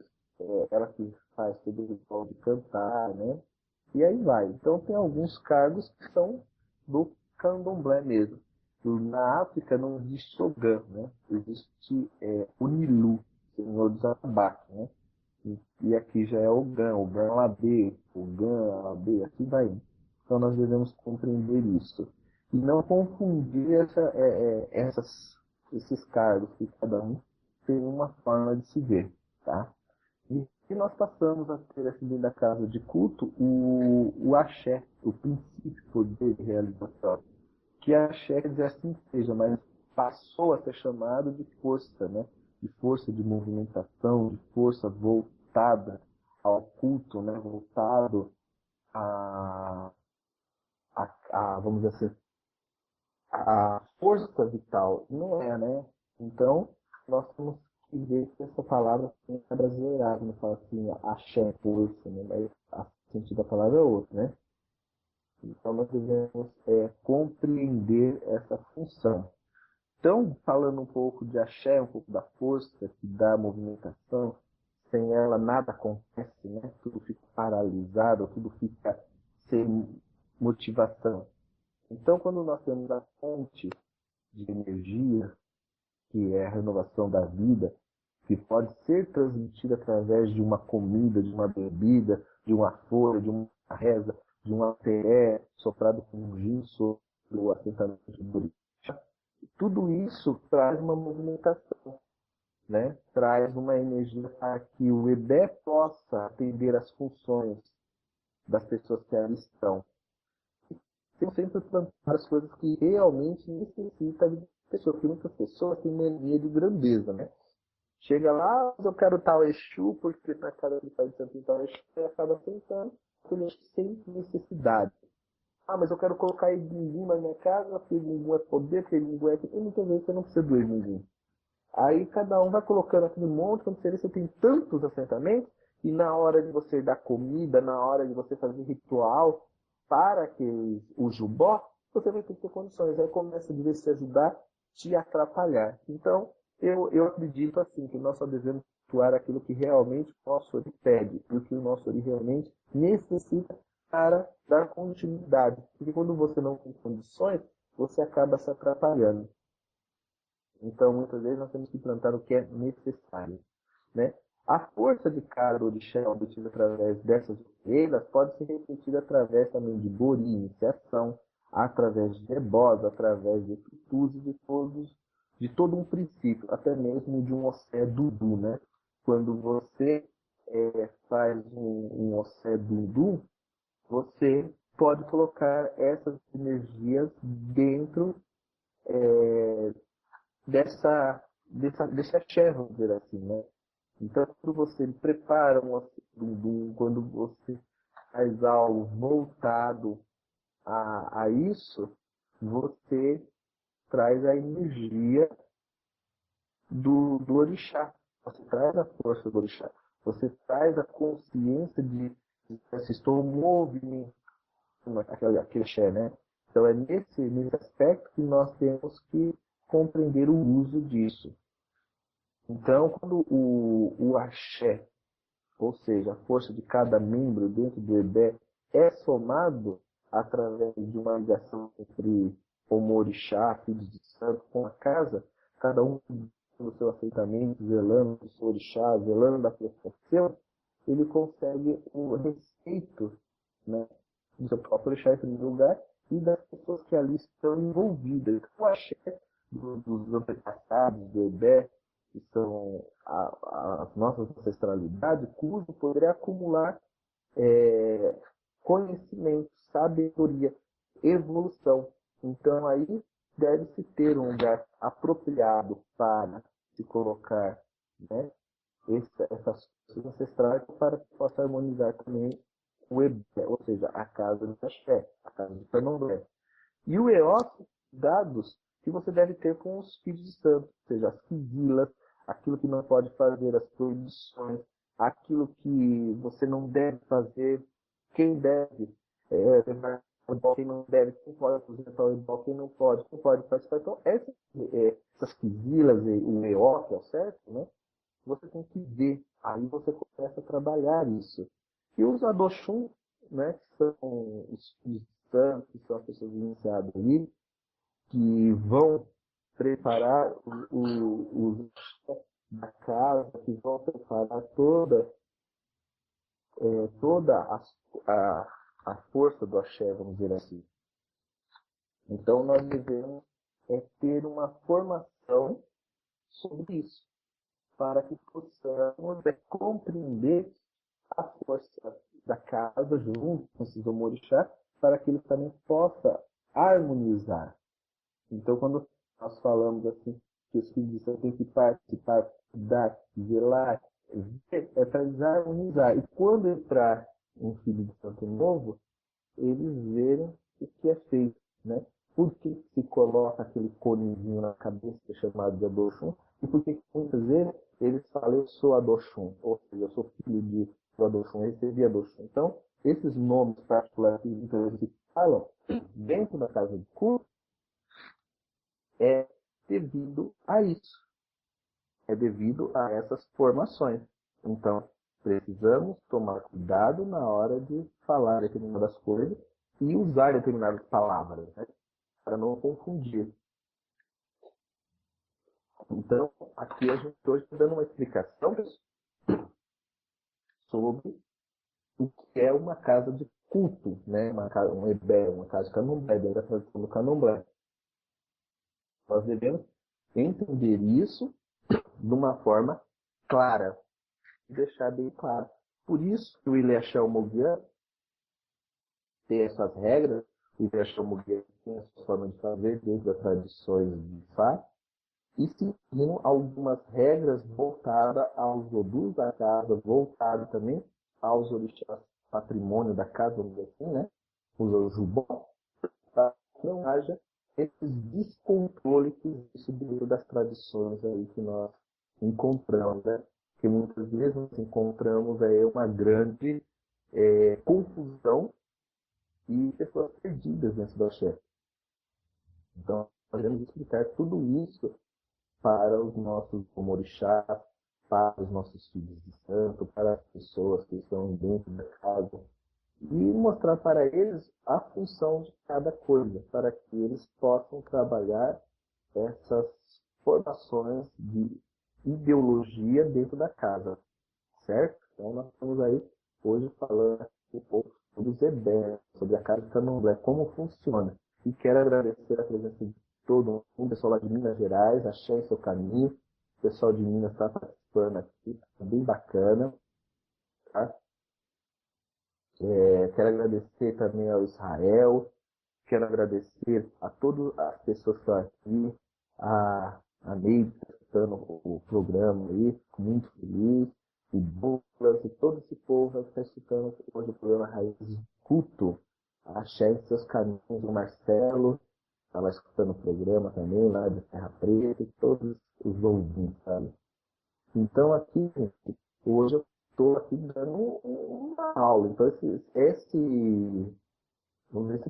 ela que faz todo o ritual de cantar, né? E aí vai. Então tem alguns cargos que são do Candomblé mesmo. Na África não existe Ogã, né? Existe Unilu, senhor dos atabaques, né? E aqui já é Ogã Labê, Ogã, Labê, assim vai. Então nós devemos compreender isso. e não confundir esses cargos, que cada um tem uma forma de se ver, tá? E nós passamos a ter assim dentro da casa de culto o axé, o princípio poder de realização. Que axé quer dizer assim seja, mas passou a ser chamado de força, né? De força de movimentação, de força voltada ao culto, né? Voltado a, vamos dizer assim, a força vital. Não é, né? Então, nós temos que ver que essa palavra é brasileirada, não fala assim, axé, força, né? Mas o sentido da palavra é outro, né? Então, nós devemos compreender essa função. Então, falando um pouco de axé, um pouco da força que dá movimentação, sem ela nada acontece, né? Tudo fica paralisado, tudo fica sem motivação. Então, quando nós temos a fonte de energia, que é a renovação da vida, que pode ser transmitida através de uma comida, de uma bebida, de uma folha, de uma reza, de um ateré soprado com um gin sobre o assentamento do orixá. Tudo isso traz uma movimentação, né? Traz uma energia para que o EBE possa atender às funções das pessoas que ali estão. Tem sempre plantar as coisas que realmente necessitam da pessoa, porque muitas pessoas têm mania de grandeza, né? Chega lá, eu quero tal Exu, porque na casa do pai de santo tal Exu, e acaba sentando, sem necessidade. Ah, mas eu quero colocar Egungun na minha casa, porque Egungun é poder, porque Egungun é... E muitas vezes você não precisa do Egungun. Aí cada um vai colocando aquele monte, quando você tem tantos assentamentos, e na hora de você dar comida, na hora de você fazer ritual para que o jubó, você vai ter que ter condições. Aí começa a se ajudar, te atrapalhar. Então, eu acredito assim, que nós só devemos atuar aquilo que realmente o nosso Ori pede, e o que o nosso Ori realmente necessita para dar continuidade. Porque quando você não tem condições, você acaba se atrapalhando. Então, muitas vezes, nós temos que plantar o que é necessário, né? A força de cada orixá obtida através dessas ovelhas pode ser repetida através também de bori, iniciação, através de ebós, através de tutus e de todo um princípio, até mesmo de um ossé dudu, né? Quando você faz um ossé dudu, você pode colocar essas energias dentro desse axé, vamos dizer assim, né? Então, quando você prepara quando você faz algo voltado a isso, você traz a energia do orixá. Você traz a força do orixá. Você traz a consciência de que estou movimentando aquele axé, né? Então, é nesse aspecto que nós temos que compreender o uso disso. Então, quando o axé, ou seja, a força de cada membro dentro do EBE, é somado através de uma ligação entre o orixá, filhos de santo, com a casa, cada um no seu aceitamento, zelando do seu orixá, zelando da prestação, ele consegue o respeito, né, do seu próprio orixá em primeiro lugar e das pessoas que ali estão envolvidas. Então, o axé dos antepassados do EBE, que são as nossas ancestralidades, cujo poderia acumular conhecimento, sabedoria, evolução. Então aí deve-se ter um lugar apropriado para se colocar, né, essas coisas ancestrais para que possa harmonizar também o Ebé, ou seja, a casa do Axé, a casa do Candomblé. E o EOS, dados que você deve ter com os filhos de santo, ou seja, as quisilas, aquilo que não pode fazer, as proibições, aquilo que você não deve fazer, quem deve levar o ebó, quem não deve, quem pode apresentar o ebó, quem não pode participar. Então, essas quisilas, o EO, que é o certo, né? Você tem que ver. Aí você começa a trabalhar isso. E os adoshun, né, que são os filhos de santo, que são as pessoas iniciadas ali, que vão preparar os da casa, que vão preparar toda a força do axé, vamos dizer assim. Então nós devemos ter uma formação sobre isso, para que possamos compreender a força da casa junto com esses orixás, para que eles também possam harmonizar. Então, quando nós falamos assim, que os filhos de Deus têm que participar, dar, zelar, é para eles harmonizar. E quando entrar um filho de santo novo, eles verem o que é feito, né? Por que se coloca aquele conezinho na cabeça que é chamado de Adoxum? E por que muitas vezes eles falam, eu sou Adoxum, ou seja, eu sou filho de Adoxum, eu recebi Adoxum. Então, esses nomes particulares que muitas vezes se falam dentro da casa de culto é devido a isso, é devido a essas formações. Então, precisamos tomar cuidado na hora de falar determinadas coisas e usar determinadas palavras, né? Para não confundir. Então, aqui a gente hoje está dando uma explicação sobre o que é uma casa de culto, né? Um ebé, uma casa de candomblé, dentro da tradição do candomblé. Nós devemos entender isso de uma forma clara, e deixar bem claro. Por isso que o Ilhéchão Moguian tem essas regras, o Ilhéchão Moguian tem essa forma de fazer dentro das tradições de Fá, e seguindo algumas regras voltadas aos odus da casa, voltadas também aos orixás patrimônio da casa, vamos dizer assim, né? Os ojubó, para que não haja esses descontroles que existem dentro das tradições aí que nós encontramos, né? Que muitas vezes nós encontramos aí uma grande confusão e pessoas perdidas dentro do axé. Então, nós devemos explicar tudo isso para os nossos orixás, para os nossos filhos de santo, para as pessoas que estão dentro da casa, e mostrar para eles a função de cada coisa, para que eles possam trabalhar essas formações de ideologia dentro da casa, certo? Então nós estamos aí hoje falando um pouco sobre os EBE, sobre a casa de candomblé, como funciona. E quero agradecer a presença de todo mundo, o pessoal lá de Minas Gerais, achei seu caminho, o pessoal de Minas está participando aqui, tá bem bacana, tá? Quero agradecer também ao Israel, quero agradecer a todas as pessoas que estão aqui, a Neide que está escutando o programa aí, fico muito feliz, o Douglas e todo esse povo que está escutando hoje o programa Raiz de Culto, a Xé seus caminhos, o Marcelo, estava escutando o programa também, lá de Terra Preta, e todos os ouvintes, sabe? Então aqui, gente, hoje eu estou aqui dando uma aula. Então esse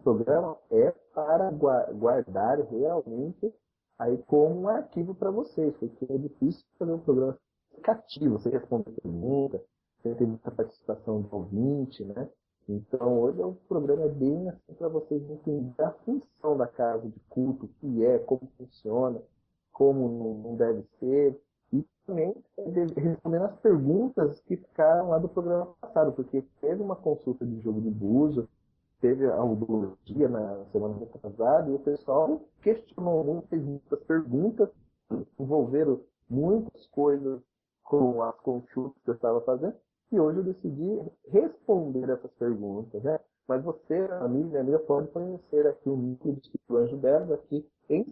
programa é para guardar realmente aí como um arquivo para vocês, porque é difícil fazer um programa explicativo, você responde pergunta, você tem muita participação de ouvinte, né? Então hoje o programa é bem assim para vocês entenderem a função da casa de culto, o que é, como funciona, como não deve ser, e também respondendo as perguntas que ficaram lá do programa passado, porque teve uma consulta de jogo de búzios, teve a audiologia na semana retrasada e o pessoal questionou muito, fez muitas perguntas, envolveram muitas coisas com as consultas que eu estava fazendo, e hoje eu decidi responder essas perguntas, né? Mas você, amigo e amiga, pode conhecer aqui o núcleo do Instituto Anjo Delas, aqui em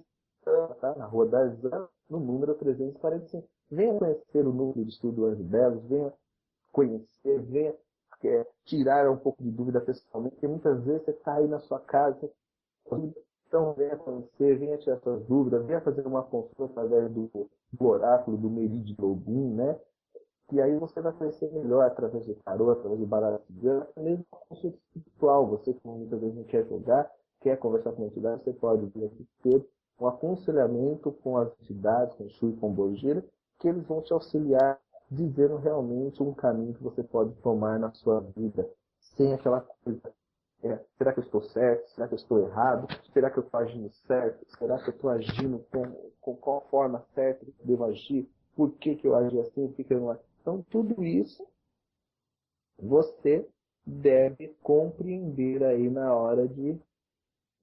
Santana, tá? Na Rua Darzan, no número 345. Venha conhecer o núcleo do Estudo Anjo Delas, venha conhecer, venha tirar um pouco de dúvida pessoalmente, porque muitas vezes você está aí na sua casa, então venha conhecer, venha tirar suas dúvidas, venha fazer uma consulta através do oráculo, do Meri Ogum, né? E aí você vai conhecer melhor através do tarô, através do baralho cigano, até mesmo uma consulta espiritual. Você que muitas vezes não quer jogar, quer conversar com a entidade, você pode vir aqui ter um aconselhamento com as entidades, com o Shui e com o Borgira, que eles vão te auxiliar dizendo realmente um caminho que você pode tomar na sua vida, sem aquela coisa, será que eu estou certo? Será que eu estou errado? Será que eu estou agindo certo? Será que eu estou agindo com qual forma certa que eu devo agir? Por que eu agi assim? Por que eu não agi? Então, tudo isso você deve compreender aí na hora de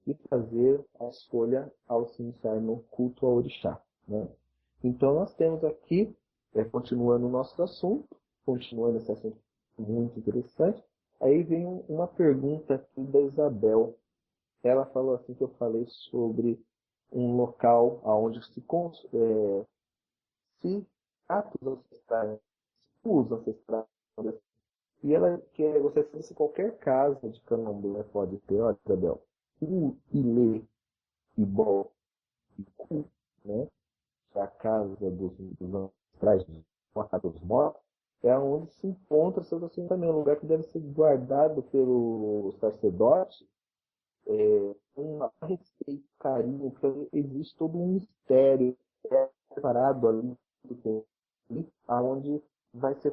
e fazer a escolha ao se iniciar no culto ao orixá, né? Então nós temos aqui, continuando o nosso assunto, continuando esse assunto muito interessante, aí vem uma pergunta aqui da Isabel. Ela falou assim que eu falei sobre um local onde se atos ancestrais, os ancestrais, e ela gostaria de saber se qualquer casa de candomblé pode ter, olha, Isabel, o Ilê, Ibó e Cu, né? Que é a casa dos ancestrais, a casa dos mortos, é onde se encontra seus assentamentos, um lugar que deve ser guardado pelo sacerdote com respeito, carinho, porque existe todo um mistério preparado ali do tempo, aonde vai ser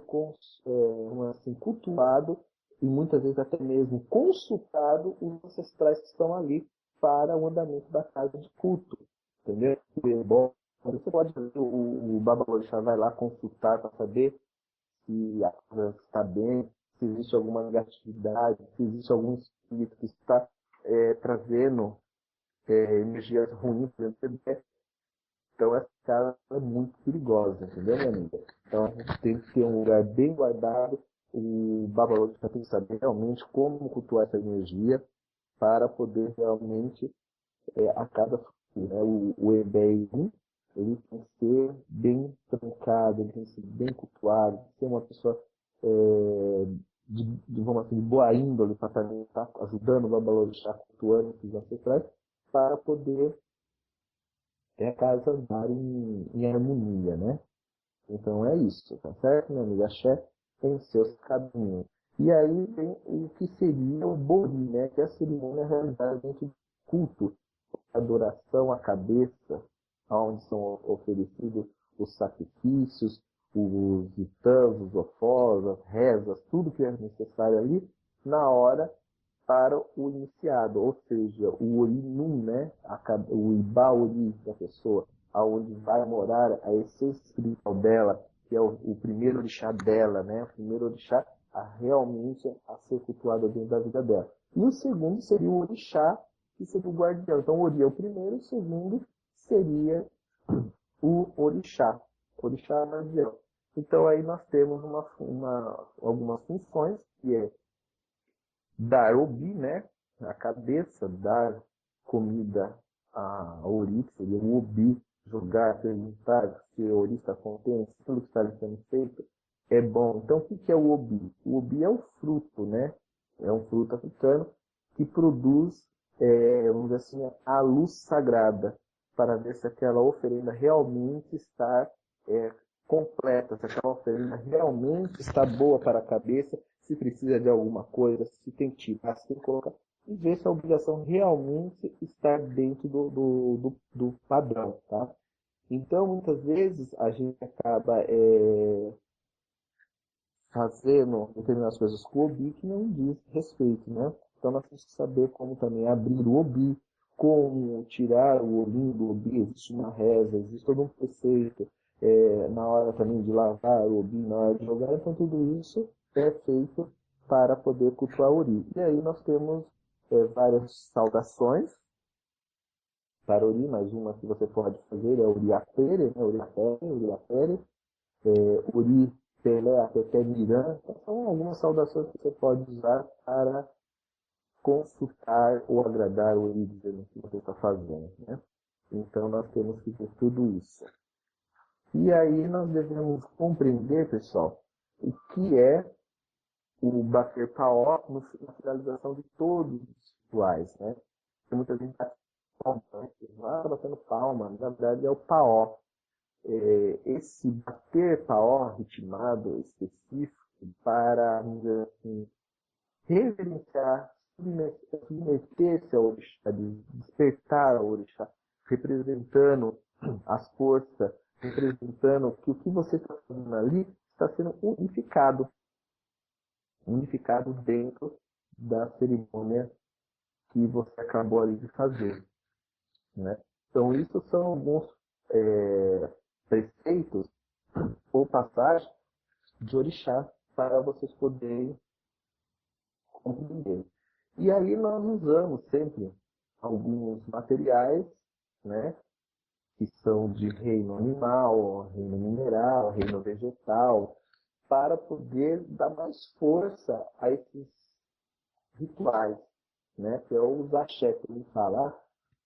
assim, cultuado e muitas vezes até mesmo consultado os ancestrais que estão ali para o andamento da casa de culto, entendeu? Bom, você pode ver o Babalorixá vai lá consultar para saber se a casa está bem, se existe alguma negatividade, se existe algum espírito que está trazendo energias ruins dentro dele. Então essa casa é muito perigosa, entendeu, minha amiga? Então a gente tem que ter um lugar bem guardado. O Babalorixá tem que saber realmente como cultuar essa energia para poder realmente a casa fluir, né? O EBEI, ele tem que ser bem trancado, ele tem que ser bem cultuado, tem que ser uma pessoa vamos assim, de boa índole para também estar ajudando o Babalorixá, cultuando esses ancestrais, para poder a casa andar em harmonia, né? Então é isso, tá certo, meu amigo? Axé tem seus caminhos. E aí vem o que seria o Bori, né? Que é a cerimônia realizada dentro do culto, adoração à cabeça, onde são oferecidos os sacrifícios, os itãs, os ofós, as rezas, tudo que é necessário ali, na hora para o iniciado, ou seja, o Orinum, né? O Ibaori da pessoa, aonde vai morar a essência espiritual dela, que é o primeiro orixá dela, né? O primeiro orixá realmente a ser cultuado dentro da vida dela. E o segundo seria o orixá, que seria o guardião. Então, o Ori é o primeiro, o segundo seria o orixá guardião. Então, aí nós temos algumas funções, que é dar obi, né? A cabeça, dar comida a Ori, que seria o obi, jogar, perguntar se o Ori está contente, se tudo que está sendo feito é bom. Então, o que é o obi? O obi é um fruto, né? É um fruto africano que produz, vamos dizer assim, a luz sagrada, para ver se aquela oferenda realmente está completa, se aquela oferenda realmente está boa para a cabeça, se precisa de alguma coisa, se tem que tirar, se tem que colocar, e ver se a obrigação realmente está dentro do padrão, tá? Então, muitas vezes, a gente acaba fazendo determinadas coisas com o obi que não diz respeito, né? Então, nós temos que saber como também abrir o obi, como tirar o olhinho do obi, existe uma reza, existe todo um preceito, na hora também de lavar o obi, na hora de jogar, então tudo isso é feito para poder cultuar o ori. E aí nós temos várias saudações para o ori, mas uma que você pode fazer é o Uriapere, né? Uriapere, Uri, Pelé, Até Miran. Então, são algumas saudações que você pode usar para consultar ou agradar o ori dizendo o que você está fazendo, né? Então nós temos que ver tudo isso. E aí nós devemos compreender, pessoal, o que é o bater paó na finalização de todos os rituais, né? Porque muita gente bate palma, né? Batendo palma, na verdade é o paó. Esse bater paó ritmado específico para, vamos dizer assim, reverenciar, submeter-se ao orixá, despertar ao orixá, representando as forças, representando que o que você está fazendo ali está sendo unificado dentro da cerimônia que você acabou ali de fazer, né? Então, isso são alguns preceitos ou passagens de orixá para vocês poderem compreender. E aí nós usamos sempre alguns materiais, né, que são de reino animal, reino mineral, reino vegetal, para poder dar mais força a esses rituais, né, que é o axé que ele fala,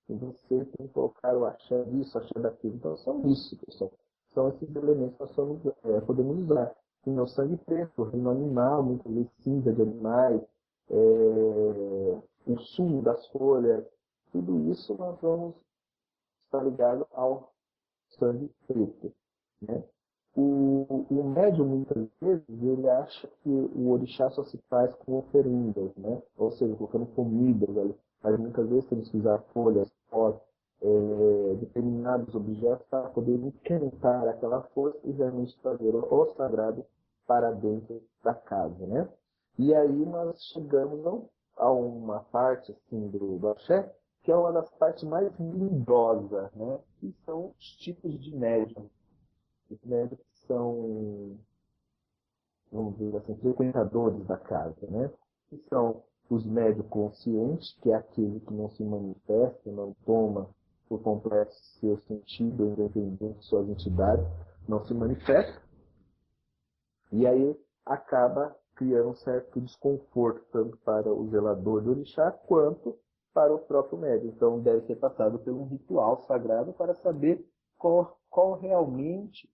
e você tem que colocar o axé disso, axé daquilo. Então são isso, pessoal. São esses elementos que nós podemos usar. Tem o sangue preto, o reino animal, muitas vezes cinza de animais, o sumo das folhas, tudo isso nós vamos estar ligado ao sangue preto, né? O médium, muitas vezes, ele acha que o orixá só se faz com oferendas, né? Ou seja, colocando comidas ali. Mas muitas vezes temos que usar folhas, pós, determinados objetos para poder encantar aquela força e realmente trazer o sagrado para dentro da casa, né? E aí nós chegamos a uma parte assim, do axé, que é uma das partes mais lindosas, né? Que são os tipos de médium. Os médicos são, vamos dizer assim, frequentadores da casa, né? Que são os médios conscientes, que é aquele que não se manifesta, não toma por completo seu sentido, independente de suas entidades, não se manifesta, e aí acaba criando um certo desconforto, tanto para o zelador do orixá, quanto para o próprio médium. Então deve ser passado por um ritual sagrado para saber qual realmente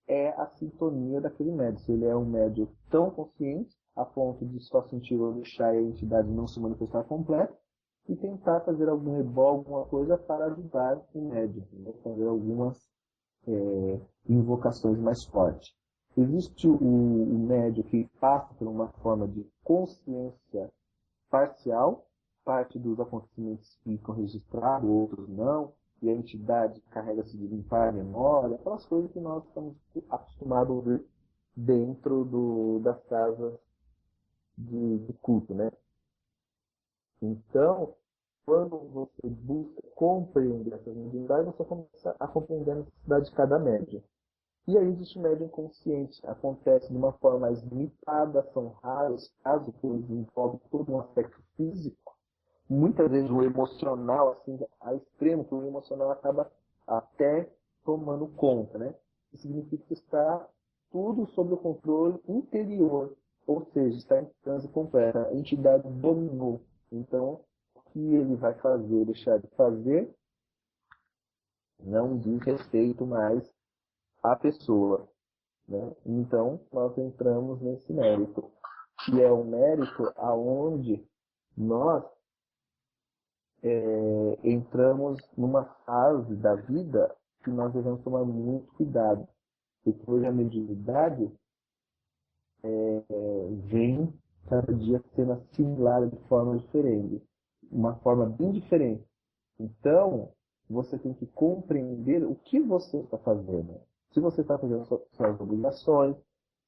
é a sintonia daquele médium. Se ele é um médium tão consciente, a ponto de só sentir o orixá e a entidade não se manifestar completa, e tentar fazer algum ebó, alguma coisa para ajudar o médium, né? Fazer algumas invocações mais fortes. Existe o médium que passa por uma forma de consciência parcial, parte dos acontecimentos ficam registrados, outros não, e a entidade carrega-se de limpar a memória, aquelas coisas que nós estamos acostumados a ouvir dentro das casas de culto, né? Então, quando você busca compreender essas mediunidades, você começa a compreender a necessidade de cada médium. E aí existe o médium inconsciente, acontece de uma forma mais limitada, são raros casos, pois envolve todo um aspecto físico, muitas vezes o emocional, assim, a extremo, que o emocional acaba até tomando conta, né? Isso significa que está tudo sob o controle interior, ou seja, está em transe completo. A entidade dominou. Então, o que ele vai fazer, deixar de fazer, não diz respeito mais à pessoa, né? Então, nós entramos nesse mérito, que é o mérito aonde nós entramos numa fase da vida que nós devemos tomar muito cuidado, porque hoje a mediunidade vem cada dia sendo assimilada de forma diferente, uma forma bem diferente. Então, você tem que compreender o que você está fazendo. Se você está fazendo suas obrigações,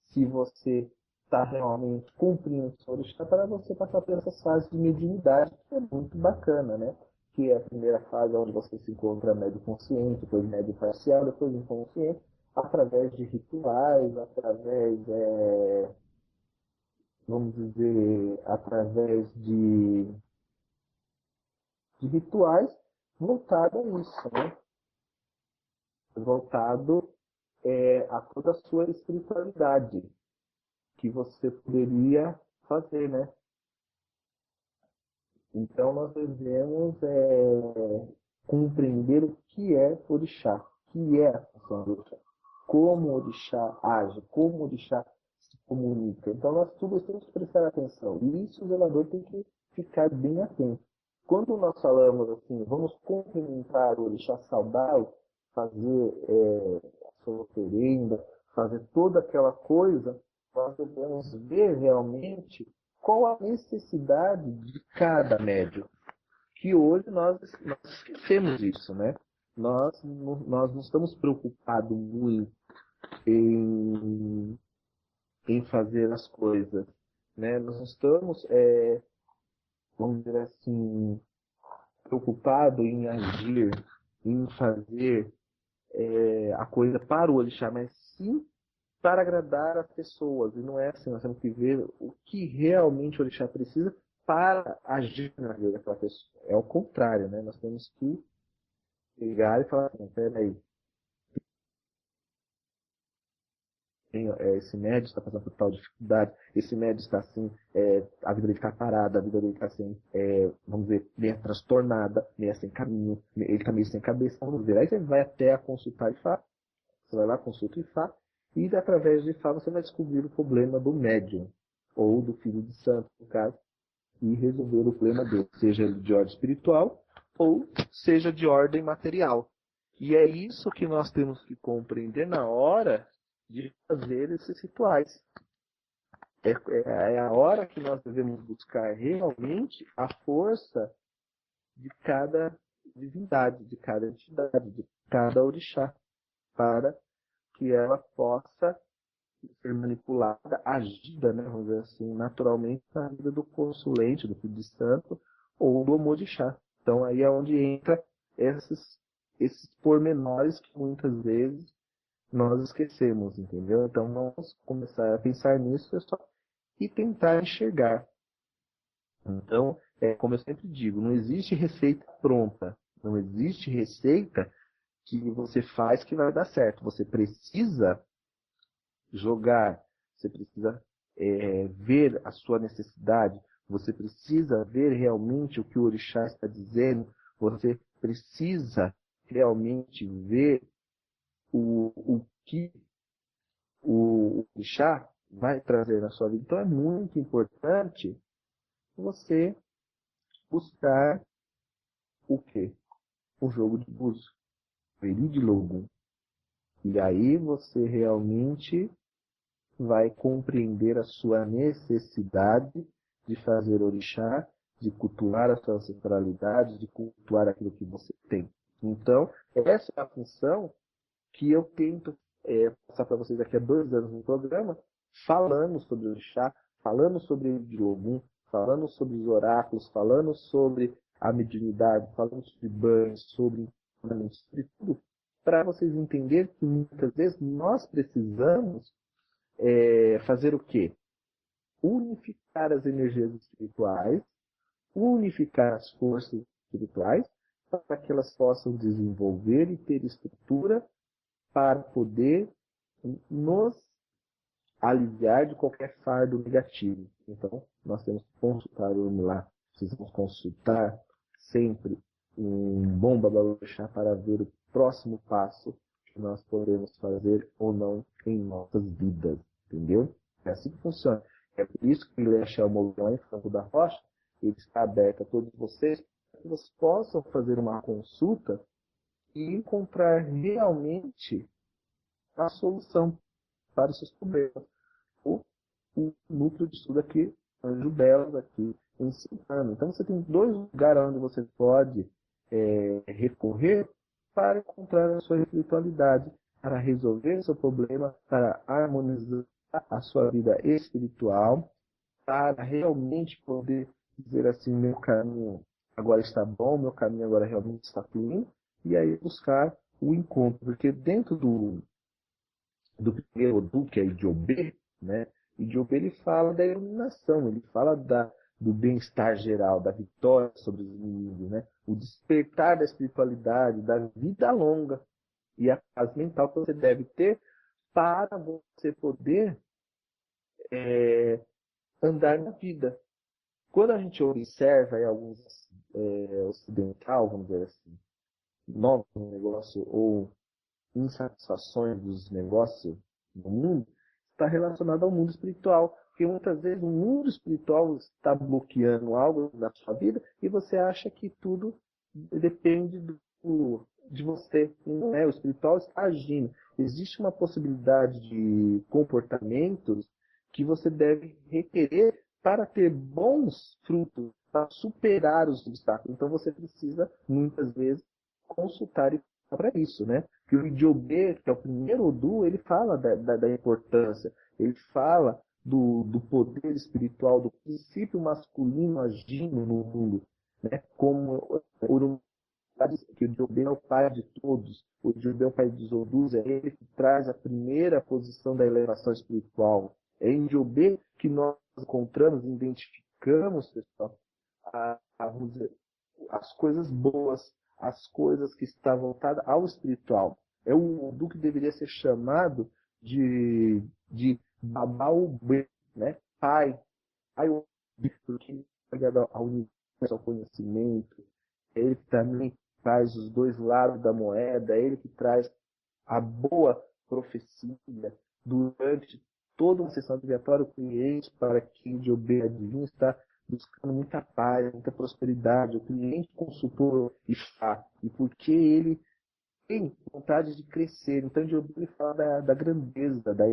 se você está realmente cumprindo o seu orixá, para você passar por essas fases de mediunidade, que é muito bacana, né? Que é a primeira fase onde você se encontra médio consciente, depois médio parcial, depois inconsciente, através de rituais, através, vamos dizer, através de rituais voltado a isso, né? Voltado a toda a sua espiritualidade que você poderia fazer, né? Então nós devemos compreender o que é orixá, o que é a função do orixá, como o orixá age, como o orixá se comunica. Então nós tudo temos que prestar atenção. E isso o zelador tem que ficar bem atento. Quando nós falamos assim, vamos complementar o orixá saudável, fazer a sua oferenda, fazer toda aquela coisa, nós devemos ver realmente qual a necessidade de cada médium. Que hoje nós esquecemos isso, né? Nós não estamos preocupados muito em fazer as coisas, né? Nós não estamos, vamos dizer assim, preocupados em agir, em fazer a coisa para o orixá, mas sim para agradar as pessoas. E não é assim, nós temos que ver o que realmente o orixá precisa para agir na vida daquela pessoa. É o contrário, né? Nós temos que pegar e falar assim, peraí, esse médio está passando por tal dificuldade, esse médio está assim, a vida dele está parada, a vida dele está assim, vamos dizer, meio transtornada, meio sem caminho, ele está meio sem cabeça, vamos ver. Aí você vai até a consultar Ifá, você vai lá, consulta Ifá, e através de Ifá você vai descobrir o problema do médium, ou do filho de santo, no caso, e resolver o problema dele, seja ele de ordem espiritual, ou seja de ordem material. E é isso que nós temos que compreender na hora de fazer esses rituais. É a hora que nós devemos buscar realmente a força de cada divindade, de cada entidade, de cada orixá, para que ela possa ser manipulada, agida, né, vamos dizer assim, naturalmente na vida do consulente, do filho de santo ou do omorixá. Então aí é onde entra esses pormenores que muitas vezes nós esquecemos, entendeu? Então vamos começar a pensar nisso, pessoal, e tentar enxergar. Então, como eu sempre digo, não existe receita pronta, não existe receita que você faz que vai dar certo. Você precisa jogar, você precisa ver a sua necessidade, você precisa ver realmente o que o orixá está dizendo, você precisa realmente ver o que o orixá vai trazer na sua vida. Então é muito importante você buscar o quê? O jogo de búzios, o Eri de Logum. E aí você realmente vai compreender a sua necessidade de fazer orixá, de cultuar a sua ancestralidade, de cultuar aquilo que você tem. Então, essa é a função que eu tento passar para vocês daqui a 2 anos no programa, falando sobre orixá, falando sobre Logum, falando sobre os oráculos, falando sobre a mediunidade, falando sobre banhos, sobre tudo, para vocês entenderem que muitas vezes nós precisamos fazer o quê? Unificar as energias espirituais, unificar as forças espirituais, para que elas possam desenvolver e ter estrutura para poder nos aliviar de qualquer fardo negativo. Então, nós temos que consultar o lá, precisamos consultar sempre um bom babalorixá para ver o próximo passo que nós podemos fazer ou não em nossas vidas, entendeu? É assim que funciona. É por isso que ele achar o Mogão lá em Franco da Rocha, ele está aberto a todos vocês, para que vocês possam fazer uma consulta e encontrar realmente a solução para os seus problemas. O núcleo de estudo aqui, Anjo Belos, aqui ensinando. Então você tem 2 lugares onde você pode recorrer para encontrar a sua espiritualidade, para resolver seu problema, para harmonizar a sua vida espiritual, para realmente poder dizer assim, meu caminho agora está bom, meu caminho agora realmente está fluindo, e aí buscar o encontro. Porque dentro do primeiro Odu, que é Idiobê, né? Idiobê ele fala da iluminação, ele fala do bem-estar geral, da vitória sobre os inimigos, né? O despertar da espiritualidade, da vida longa e a paz mental que você deve ter para você poder andar na vida. Quando a gente observa aí alguns ocidental, vamos dizer assim, novos negócios ou insatisfações dos negócios no mundo, está relacionado ao mundo espiritual. Porque muitas vezes o mundo espiritual está bloqueando algo na sua vida e você acha que tudo depende de você. E não é, o espiritual está agindo. Existe uma possibilidade de comportamentos que você deve requerer para ter bons frutos, para superar os obstáculos. Então você precisa, muitas vezes, consultar e para isso, né? Que o Idiobê, que é o primeiro Odu, ele fala da importância, ele fala do poder espiritual, do princípio masculino agindo no mundo, né? Como que o Idiobê é o pai de todos, o Idiobê é o pai dos Odus, é ele que traz a primeira posição da elevação espiritual. É em Idiobê que nós encontramos, identificamos buscamos, pessoal, vamos dizer, as coisas boas, as coisas que estão voltadas ao espiritual. É o Odu que deveria ser chamado de Babá-Ubê, né? Pai, porque ele é ligado ao universo, ao conhecimento, ele também traz os dois lados da moeda, ele que traz a boa profecia durante toda uma sessão divinatória. O cliente, para quem de Obê adivinha, está buscando muita paz, muita prosperidade. O cliente consultou Ifá, e porque ele tem vontade de crescer. Então, de Obê ele fala da grandeza, da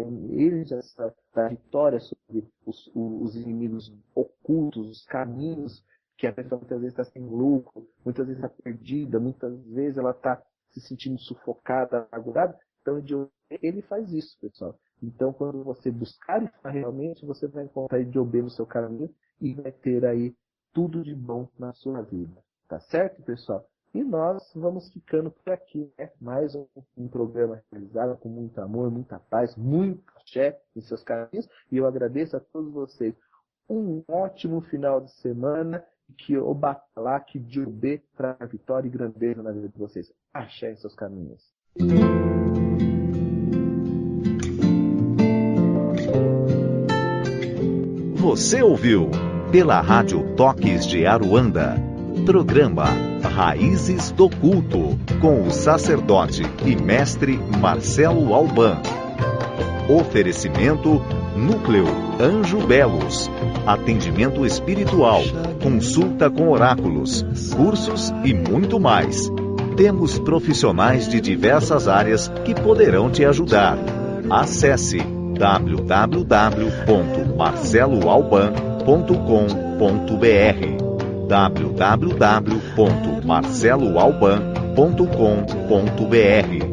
vitória sobre os inimigos ocultos, os caminhos que a pessoa muitas vezes está sem lucro, muitas vezes está perdida, muitas vezes ela está se sentindo sufocada, agudada. Então, ele faz isso, pessoal. Então, quando você buscar isso realmente, você vai encontrar Idiobê no seu caminho e vai ter aí tudo de bom na sua vida. Tá certo, pessoal? E nós vamos ficando por aqui, né? Mais um programa realizado com muito amor, muita paz, muito axé em seus caminhos. E eu agradeço a todos vocês. Um ótimo final de semana. Que o Batalá, que Idiobê traga vitória e grandeza na vida de vocês. Axé em seus caminhos. Você ouviu pela Rádio Toques de Aruanda, programa Raízes do Culto, com o sacerdote e mestre Marcelo Alban. Oferecimento Núcleo Anjo Belos. Atendimento espiritual, consulta com oráculos, cursos e muito mais. Temos profissionais de diversas áreas que poderão te ajudar. Acesse www.marceloalban.com.br www.marceloalban.com.br